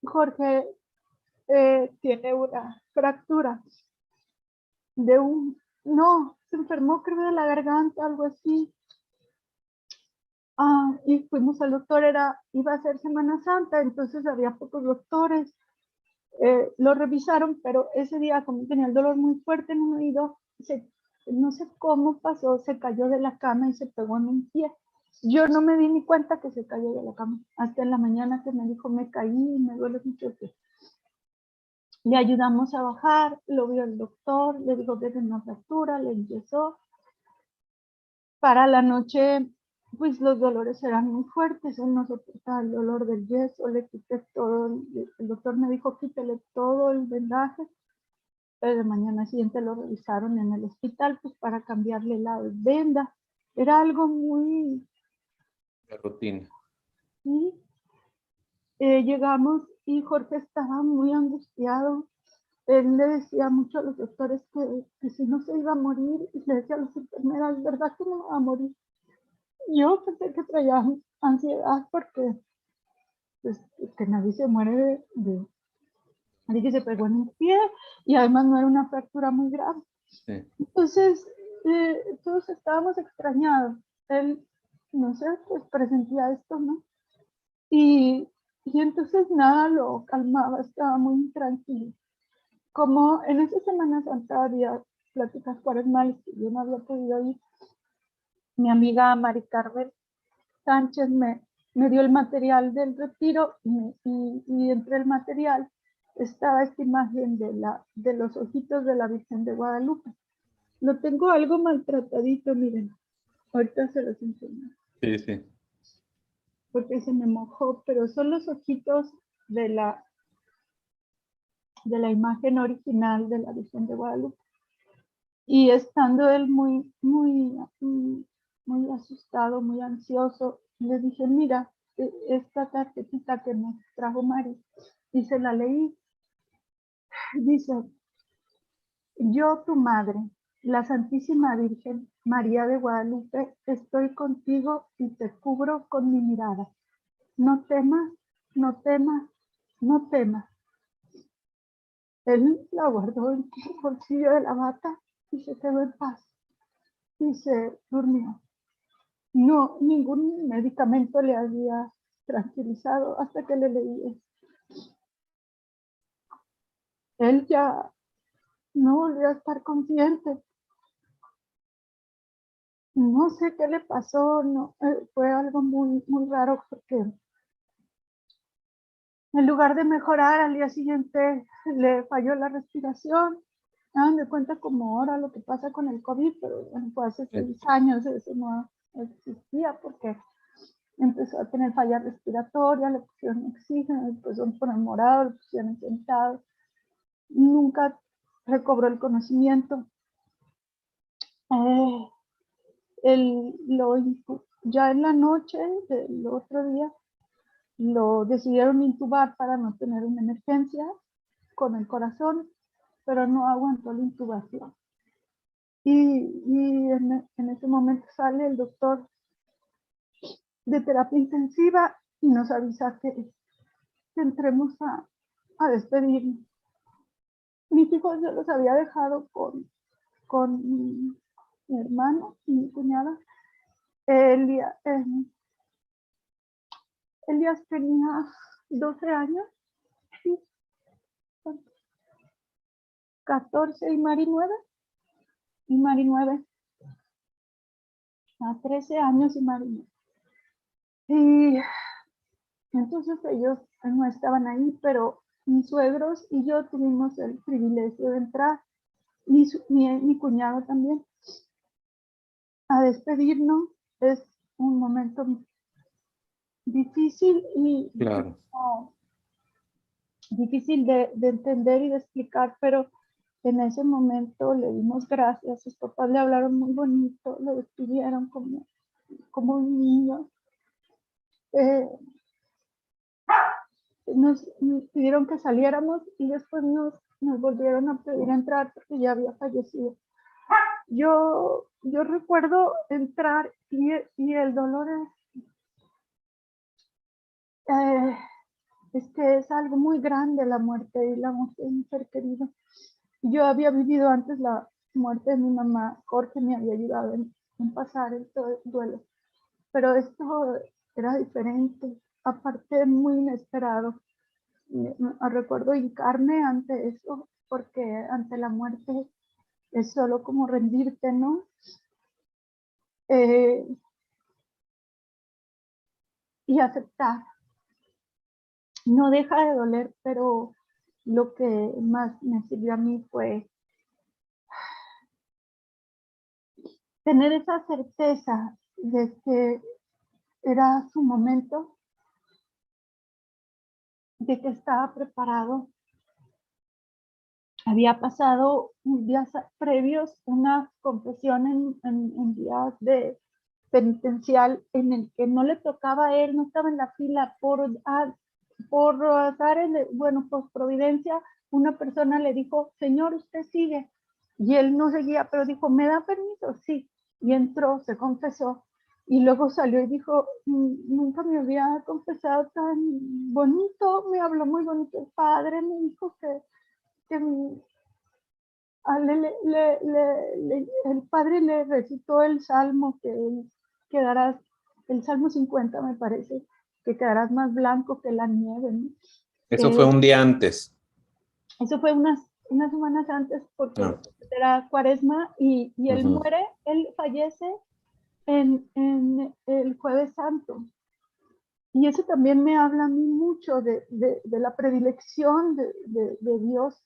Jorge tiene una fractura no, se enfermó creo de la garganta, algo así. Y fuimos al doctor, iba a ser Semana Santa, entonces había pocos doctores. Lo revisaron, pero ese día, como tenía el dolor muy fuerte en un oído, no sé cómo pasó, se cayó de la cama y se pegó en un pie. Yo no me di ni cuenta que se cayó de la cama. Hasta en la mañana que me dijo, me caí y me duele mucho el pie. Le ayudamos a bajar, lo vio el doctor, le dijo que es una fractura, le enyesó. Para la noche, pues los dolores eran muy fuertes, él no soportaba el dolor del yeso, le quité todo, el doctor me dijo quítale todo el vendaje, pero de mañana siguiente lo revisaron en el hospital pues para cambiarle la venda. Era algo muy... De rutina. ¿sí? Llegamos y Jorge estaba muy angustiado. él le decía mucho a los doctores que si no se iba a morir, y le decía a las enfermeras, ¿verdad que no va a morir? Yo pensé que traía ansiedad porque pues, que nadie se muere de que se pegó en un pie y además no era una fractura muy grave. Sí. Entonces, todos estábamos extrañados. Él, no sé, pues presentía esto, ¿no? Y entonces nada lo calmaba, estaba muy tranquilo. Como en esa Semana Santa había pláticas cuaresmales que yo no había podido ir, mi amiga Mari Carmen Sánchez me dio el material del retiro y entre el material estaba esta imagen de los ojitos de la Virgen de Guadalupe. Lo tengo algo maltratadito, miren. Ahorita se los enseño. Sí, sí. Porque se me mojó, pero son los ojitos de la imagen original de la Virgen de Guadalupe. Y estando él muy asustado, muy ansioso, le dije, mira, esta tarjetita que nos trajo Mari, y se la leí. Dice, yo, tu madre, la Santísima Virgen María de Guadalupe, estoy contigo y te cubro con mi mirada. No temas, no temas, no temas. Él la guardó en el bolsillo de la bata y se quedó en paz. Y se durmió. No, ningún medicamento le había tranquilizado hasta que le leí esto. Él ya no volvió a estar consciente. No sé qué le pasó, no, fue algo muy raro porque en lugar de mejorar al día siguiente le falló la respiración. Me cuenta como ahora lo que pasa con el COVID, pero bueno, fue hace 6 años, eso no existía porque empezó a tener falla respiratoria, le pusieron oxígeno, le pusieron por el morado, le pusieron sentado. Nunca recobró el conocimiento. Ya en la noche del otro día lo decidieron intubar para no tener una emergencia con el corazón, pero no aguantó la intubación. Y en ese momento sale el doctor de terapia intensiva y nos avisa que entremos a despedirnos. Mis hijos yo los había dejado con mi hermano y mi cuñada. Elías tenía 12 años, ¿sí? 14 y Mari 9. Y Mari 9. A 13 años y Mari 9. Y entonces ellos no estaban ahí, pero mis suegros y yo tuvimos el privilegio de entrar, mi cuñado también, a despedirnos. Es un momento difícil y claro. Difícil de entender y de explicar, pero en ese momento le dimos gracias. Sus papás le hablaron muy bonito, lo despidieron como un niño. Nos pidieron que saliéramos y después nos volvieron a pedir entrar porque ya había fallecido. Yo recuerdo entrar y el dolor es que es algo muy grande la muerte y la muerte de un ser querido. Yo había vivido antes la muerte de mi mamá, Jorge me había ayudado en pasar el duelo, pero esto era diferente, aparte muy inesperado. Recuerdo hincarme ante eso, porque ante la muerte es solo como rendirte, ¿no? Y aceptar. No deja de doler, pero lo que más me sirvió a mí fue tener esa certeza de que era su momento, de que estaba preparado. Había pasado días previos una confesión en días de penitencial en el que no le tocaba a él, no estaba en la fila por providencia, una persona le dijo, señor, usted sigue. Y él no seguía, pero dijo, ¿me da permiso? Sí. Y entró, se confesó. Y luego salió y dijo, nunca me había confesado tan bonito, me habló muy bonito el padre, me dijo que el padre le recitó el salmo, que quedarás, el salmo 50 me parece, que quedarás más blanco que la nieve, ¿no? Eso fue un día antes. Eso fue unas semanas antes porque era Cuaresma y él muere, él fallece en el Jueves Santo. Y eso también me habla a mí mucho de la predilección de Dios.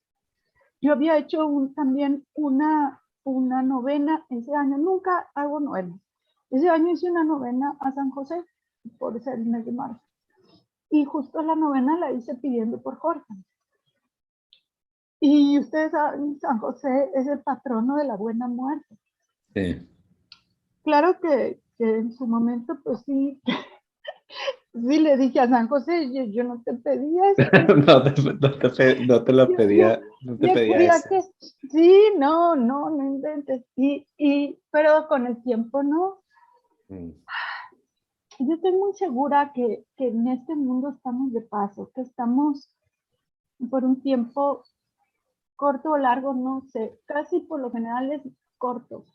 Yo había hecho también una novena ese año, nunca hago novena. Ese año hice una novena a San José por ser el mes de marzo. Y justo la novena la hice pidiendo por Jorge. Y ustedes saben, San José es el patrono de la buena muerte. Sí. Claro que en su momento, pues sí, sí le dije a San José, yo no te pedía esto. No te lo pedía, no te pedía eso. Que sí, no inventes. Pero con el tiempo no. Yo estoy muy segura que en este mundo estamos de paso, que estamos por un tiempo corto o largo, no sé, casi por lo general es corto,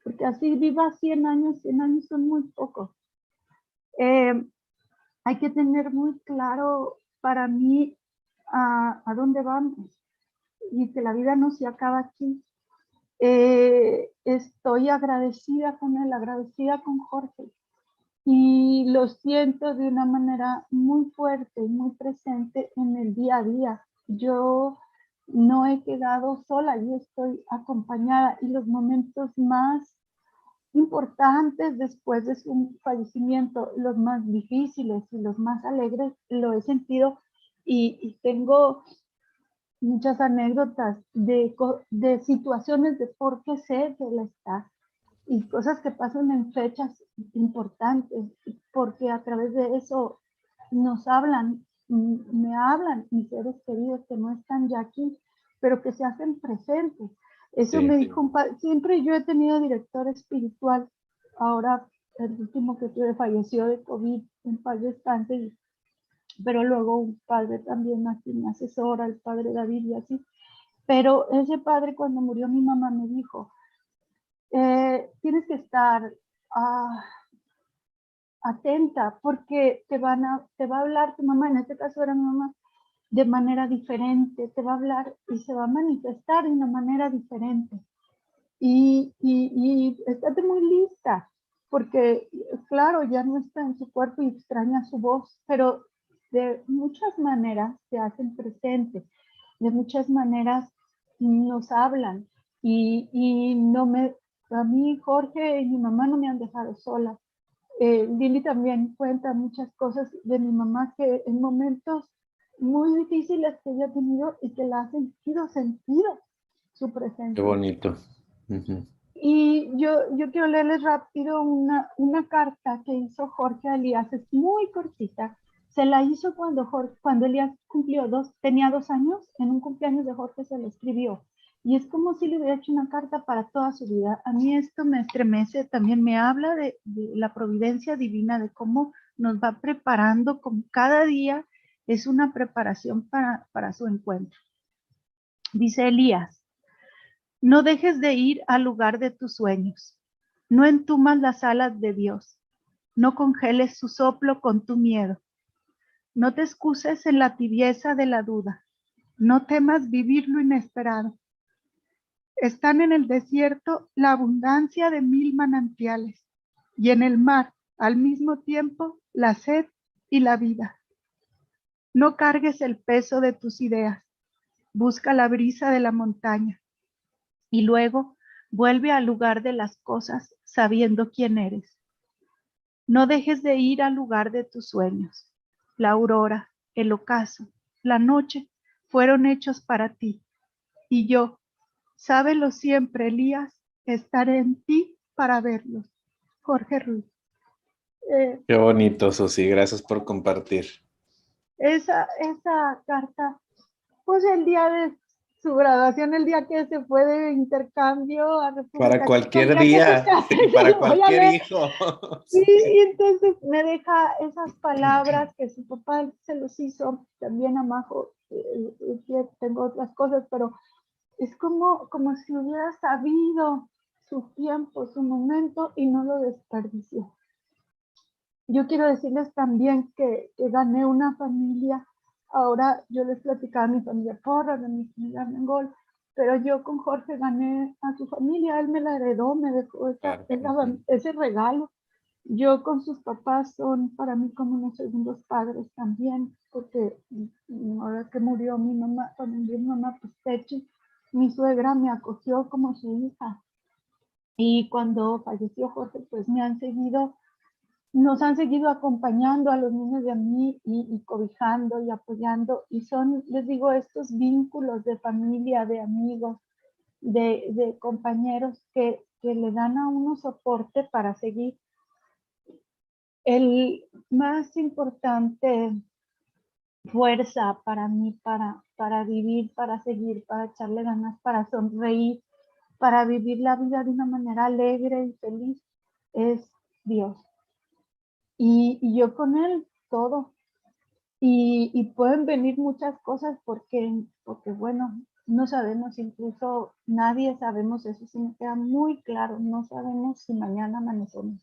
porque así viva 100 años son muy pocos. Hay que tener muy claro para mí a dónde vamos y que la vida no se acaba aquí. Estoy agradecida con él, agradecida con Jorge, y lo siento de una manera muy fuerte, muy presente en el día a día. Yo no he quedado sola, yo estoy acompañada, y los momentos más importantes después de su fallecimiento, los más difíciles y los más alegres, lo he sentido, y tengo muchas anécdotas de situaciones de por qué sé que él está, y cosas que pasan en fechas importantes, porque a través de eso nos hablan, me hablan mis seres queridos que no están ya aquí, pero que se hacen presentes. Eso me dijo un padre. Siempre yo he tenido director espiritual. Ahora el último que tuve falleció de COVID, en paz descanse, pero luego un padre también aquí me asesora, el padre David, y así. Pero ese padre, cuando murió mi mamá, me dijo, tienes que estar atenta, porque te va a hablar tu mamá, en este caso era mi mamá, de manera diferente, te va a hablar y se va a manifestar de una manera diferente. Y estate muy lista, porque claro, ya no está en su cuerpo y extraña su voz, pero de muchas maneras se hacen presentes, de muchas maneras nos hablan, y a mí Jorge y mi mamá no me han dejado sola. Lili también cuenta muchas cosas de mi mamá, que en momentos muy difíciles que ella ha tenido y que la ha sentido su presencia. Qué bonito. Y yo quiero leerles rápido una carta que hizo Jorge a Elías, es muy cortita. Se la hizo cuando Elías tenía 2 años, en un cumpleaños de Jorge se la escribió. Y es como si le hubiera hecho una carta para toda su vida. A mí esto me estremece, también me habla de la providencia divina, de cómo nos va preparando, con cada día es una preparación para su encuentro. Dice Elías: no dejes de ir al lugar de tus sueños, no entumas las alas de Dios, no congeles su soplo con tu miedo, no te excuses en la tibieza de la duda, no temas vivir lo inesperado. Están en el desierto la abundancia de 1000 manantiales, y en el mar, al mismo tiempo, la sed y la vida. No cargues el peso de tus ideas, busca la brisa de la montaña, y luego vuelve al lugar de las cosas sabiendo quién eres. No dejes de ir al lugar de tus sueños. La aurora, el ocaso, la noche fueron hechos para ti, y yo, sábelo siempre, Elías, estaré en ti para verlos. Jorge Ruiz. Qué bonito, Susi. Gracias por compartir. Esa carta pues el día de su graduación, el día que se fue de intercambio a Para República Checa, el cualquier día que se día, casa, y se para lo voy a cualquier leer. hijo. Sí, Sí. y entonces me deja esas palabras que su papá se los hizo también a Majo. Tengo otras cosas, pero es como si hubiera sabido su tiempo, su momento y no lo desperdició. Yo quiero decirles también que gané una familia. Ahora yo les platicaba a mi familia Porras, a mi familia Mengol, pero yo con Jorge gané a su familia. Él me la heredó, me dejó Claro. ese regalo. Yo con sus papás son para mí como unos segundos padres también, porque ahora que murió mi mamá, cuando murió mi mamá, pues Techi, mi suegra me acogió como su hija. Y cuando falleció Jorge, pues nos han seguido acompañando a los niños de a mí y cobijando y apoyando. Y son, les digo, estos vínculos de familia, de amigos, de compañeros que le dan a uno soporte para seguir. El más importante fuerza para mí, para vivir, para seguir, para echarle ganas, para sonreír, para vivir la vida de una manera alegre y feliz, es Dios. Y yo con Él todo. Y pueden venir muchas cosas porque, bueno, no sabemos, incluso nadie sabemos, eso sí me queda muy claro, no sabemos si mañana amanecemos.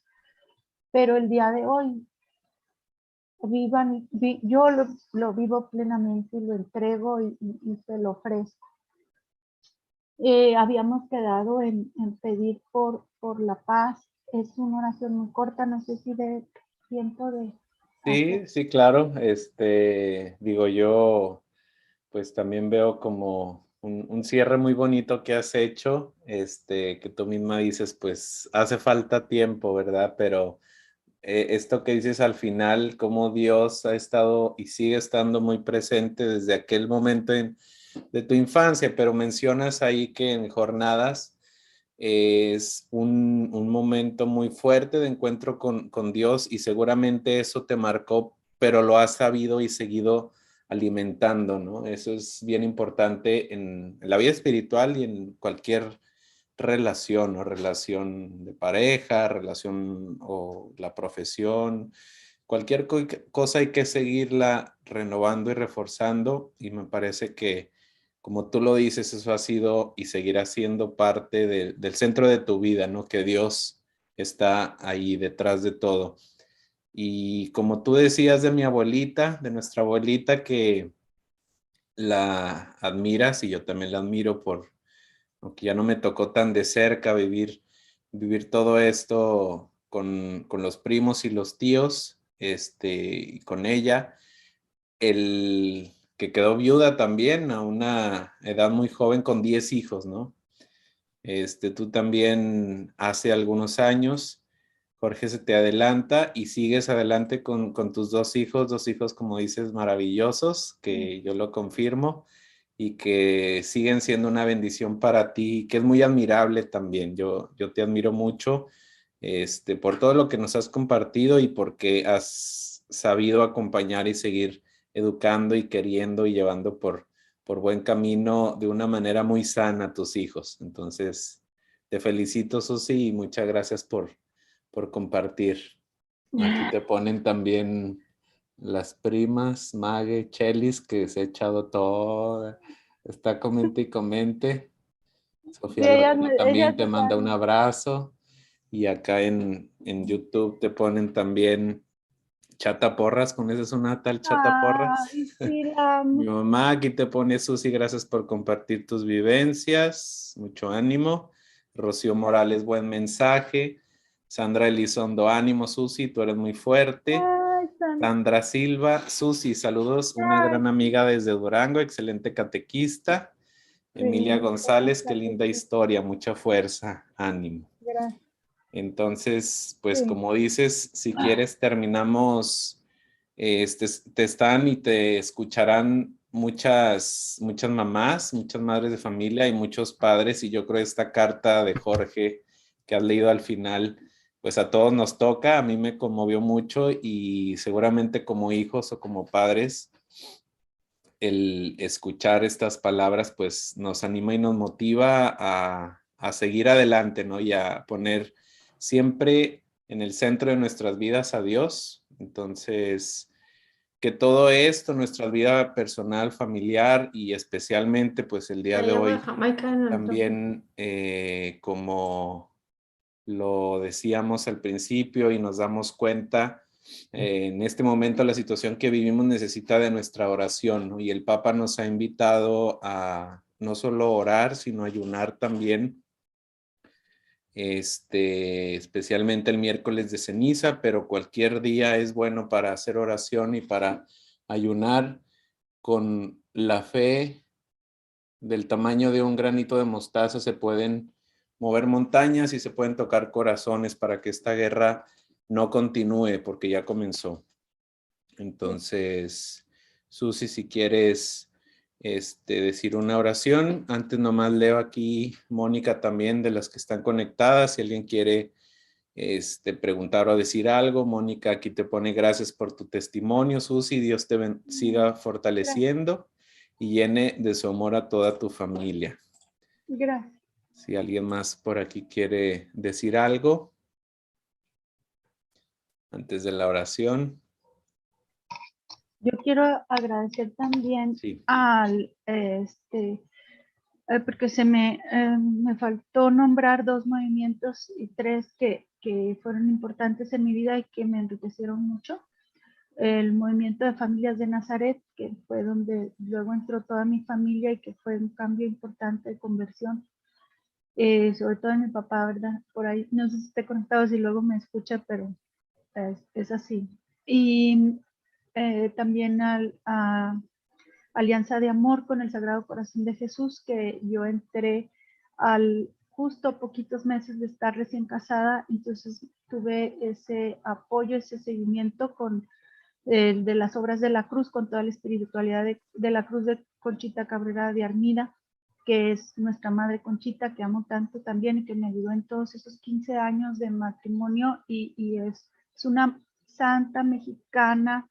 Pero el día de hoy, yo lo vivo plenamente y lo entrego y se lo ofrezco. Habíamos quedado en pedir por la paz. Es una oración muy corta, no sé si de tiempo de... Sí, sí, claro. Digo yo, pues también veo como un cierre muy bonito que has hecho, que tú misma dices, pues hace falta tiempo, ¿verdad? Pero esto que dices al final, cómo Dios ha estado y sigue estando muy presente desde aquel momento de tu infancia, pero mencionas ahí que en jornadas es un momento muy fuerte de encuentro con Dios y seguramente eso te marcó, pero lo has sabido y seguido alimentando, ¿no? Eso es bien importante en la vida espiritual y en cualquier relación o relación de pareja, relación o la profesión, cualquier cosa hay que seguirla renovando y reforzando y me parece que como tú lo dices, eso ha sido y seguirá siendo parte del centro de tu vida, ¿no? Que Dios está ahí detrás de todo. Y como tú decías de mi abuelita, de nuestra abuelita, que la admiras y yo también la admiro aunque ya no me tocó tan de cerca vivir todo esto con los primos y los tíos, y con ella, el que quedó viuda también a una edad muy joven con 10 hijos, ¿no? Tú también hace algunos años, Jorge, se te adelanta y sigues adelante con tus dos hijos, como dices, maravillosos, que yo lo confirmo y que siguen siendo una bendición para ti, que es muy admirable también. Yo te admiro mucho, por todo lo que nos has compartido y porque has sabido acompañar y seguir educando y queriendo y llevando por buen camino de una manera muy sana a tus hijos. Entonces, te felicito, Susi, y muchas gracias por compartir. Aquí te ponen también las primas, Mague, Chelis, que se ha echado toda. Está comente y comente. Sí, Sofía Lorena ellas también te manda un están... abrazo. Y acá en YouTube te ponen también Chata Porras, con esa es una tal Chata Porras. Ay, sí, la Mi amo. mamá aquí te pone Susi, gracias por compartir tus vivencias, mucho ánimo. Rocío Morales, buen mensaje. Sandra Elizondo, ánimo Susi, tú eres muy fuerte. Ay, Sandra Silva, Susi, saludos, una ay, gran amiga desde Durango, excelente catequista. Emilia sí, González, qué linda historia, mucha fuerza, ánimo. gracias. Entonces, pues Sí. como dices, si quieres terminamos, te están y te escucharán muchas mamás, muchas madres de familia y muchos padres y yo creo esta carta de Jorge que has leído al final, pues a todos nos toca, a mí me conmovió mucho y seguramente como hijos o como padres el escuchar estas palabras pues nos anima y nos motiva a seguir adelante, ¿no? Y a poner siempre en el centro de nuestras vidas a Dios. Entonces, que todo esto, nuestra vida personal, familiar y especialmente pues el día de hoy también como lo decíamos al principio y nos damos cuenta, en este momento la situación que vivimos necesita de nuestra oración, ¿no? Y el Papa nos ha invitado a no solo orar, sino ayunar también, especialmente el miércoles de ceniza, pero cualquier día es bueno para hacer oración y para ayunar con la fe del tamaño de un granito de mostaza. Se pueden mover montañas y se pueden tocar corazones para que esta guerra no continúe, porque ya comenzó. Entonces, Susi, si quieres decir una oración. Antes nomás leo aquí Mónica también, de las que están conectadas. Si alguien quiere preguntar o decir algo, Mónica aquí te pone gracias por tu testimonio, Susi. Dios te siga fortaleciendo y llene de su amor a toda tu familia. Gracias. Si alguien más por aquí quiere decir algo antes de la oración. Yo quiero agradecer también Sí. al, porque me faltó nombrar 2 movimientos y 3 que fueron importantes en mi vida y que me enriquecieron mucho. El movimiento de familias de Nazaret, que fue donde luego entró toda mi familia y que fue un cambio importante de conversión, sobre todo en mi papá, ¿verdad? Por ahí, no sé si esté conectado, si luego me escucha, pero es así. Y también a Alianza de Amor con el Sagrado Corazón de Jesús, que yo entré al justo poquitos meses de estar recién casada, entonces tuve ese apoyo, ese seguimiento con de las obras de la cruz, con toda la espiritualidad de la cruz de Conchita Cabrera de Armida, que es nuestra madre Conchita, que amo tanto también y que me ayudó en todos esos 15 años de matrimonio y es una santa mexicana,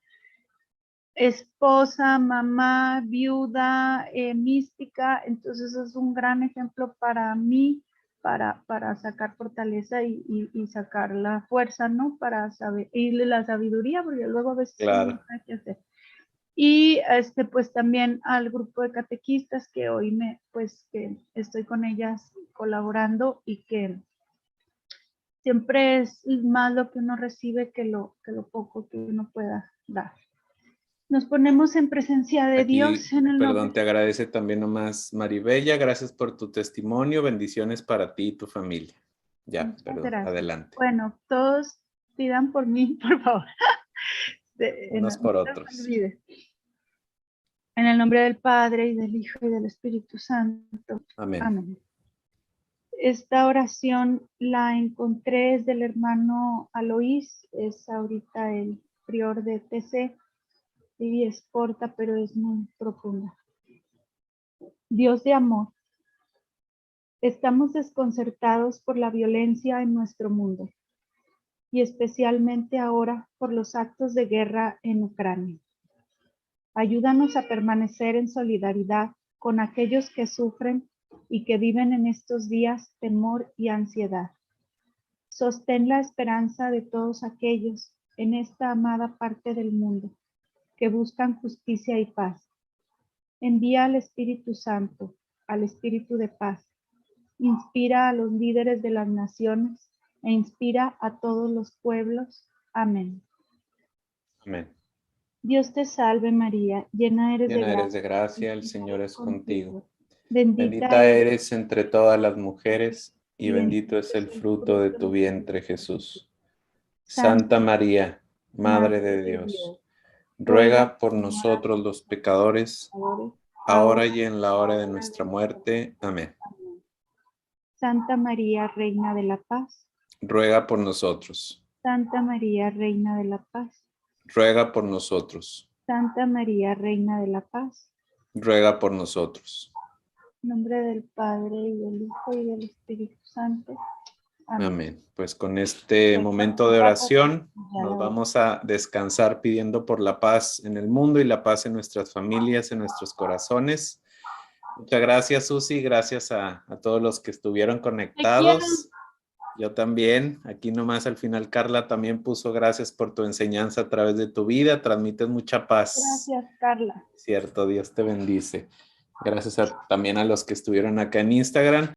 esposa, mamá, viuda, mística. Entonces es un gran ejemplo para mí, para sacar fortaleza y sacar la fuerza, ¿no? Para saber, y la sabiduría, porque luego a veces Claro. no hay que hacer. Y pues también al grupo de catequistas que hoy que estoy con ellas colaborando y que siempre es más lo que uno recibe que lo poco que uno pueda dar. Nos ponemos en presencia de Aquí, Dios en el perdón, nombre. te agradece también nomás Maribella. Gracias por tu testimonio. Bendiciones para ti y tu familia. Ya, Muchas perdón, gracias. adelante. Bueno, todos pidan por mí, por favor. Unos por otros. No se olvide. En el nombre del Padre, y del Hijo, y del Espíritu Santo. Amén. Amén. Esta oración la encontré, es del hermano Aloís, es ahorita el prior de TC, y es corta, pero es muy profunda. Dios de amor, estamos desconcertados por la violencia en nuestro mundo, y especialmente ahora por los actos de guerra en Ucrania. Ayúdanos a permanecer en solidaridad con aquellos que sufren y que viven en estos días temor y ansiedad. Sostén la esperanza de todos aquellos en esta amada parte del mundo que buscan justicia y paz. Envía al Espíritu Santo, al Espíritu de paz. Inspira a los líderes de las naciones e inspira a todos los pueblos. Amén. Amén. Dios te salve María, llena eres de gracia, el Señor es contigo. Bendita Eres entre todas las mujeres y bendito es el fruto de tu vientre, Jesús. Santa María, Madre de Dios, ruega por nosotros los pecadores, ahora y en la hora de nuestra muerte. Amén. Santa María, Reina de la Paz. Ruega por nosotros. Santa María, Reina de la Paz. Ruega por nosotros. Santa María, Reina de la Paz. Ruega por nosotros. En nombre del Padre, y del Hijo, y del Espíritu Santo. Amén. Pues con este momento de oración nos vamos a descansar pidiendo por la paz en el mundo y la paz en nuestras familias, en nuestros corazones. Muchas gracias, Susi. Gracias a todos los que estuvieron conectados. Yo también. Aquí nomás al final Carla también puso gracias por tu enseñanza a través de tu vida. Transmites mucha paz. Gracias, Carla. Cierto, Dios te bendice. Gracias también a los que estuvieron acá en Instagram.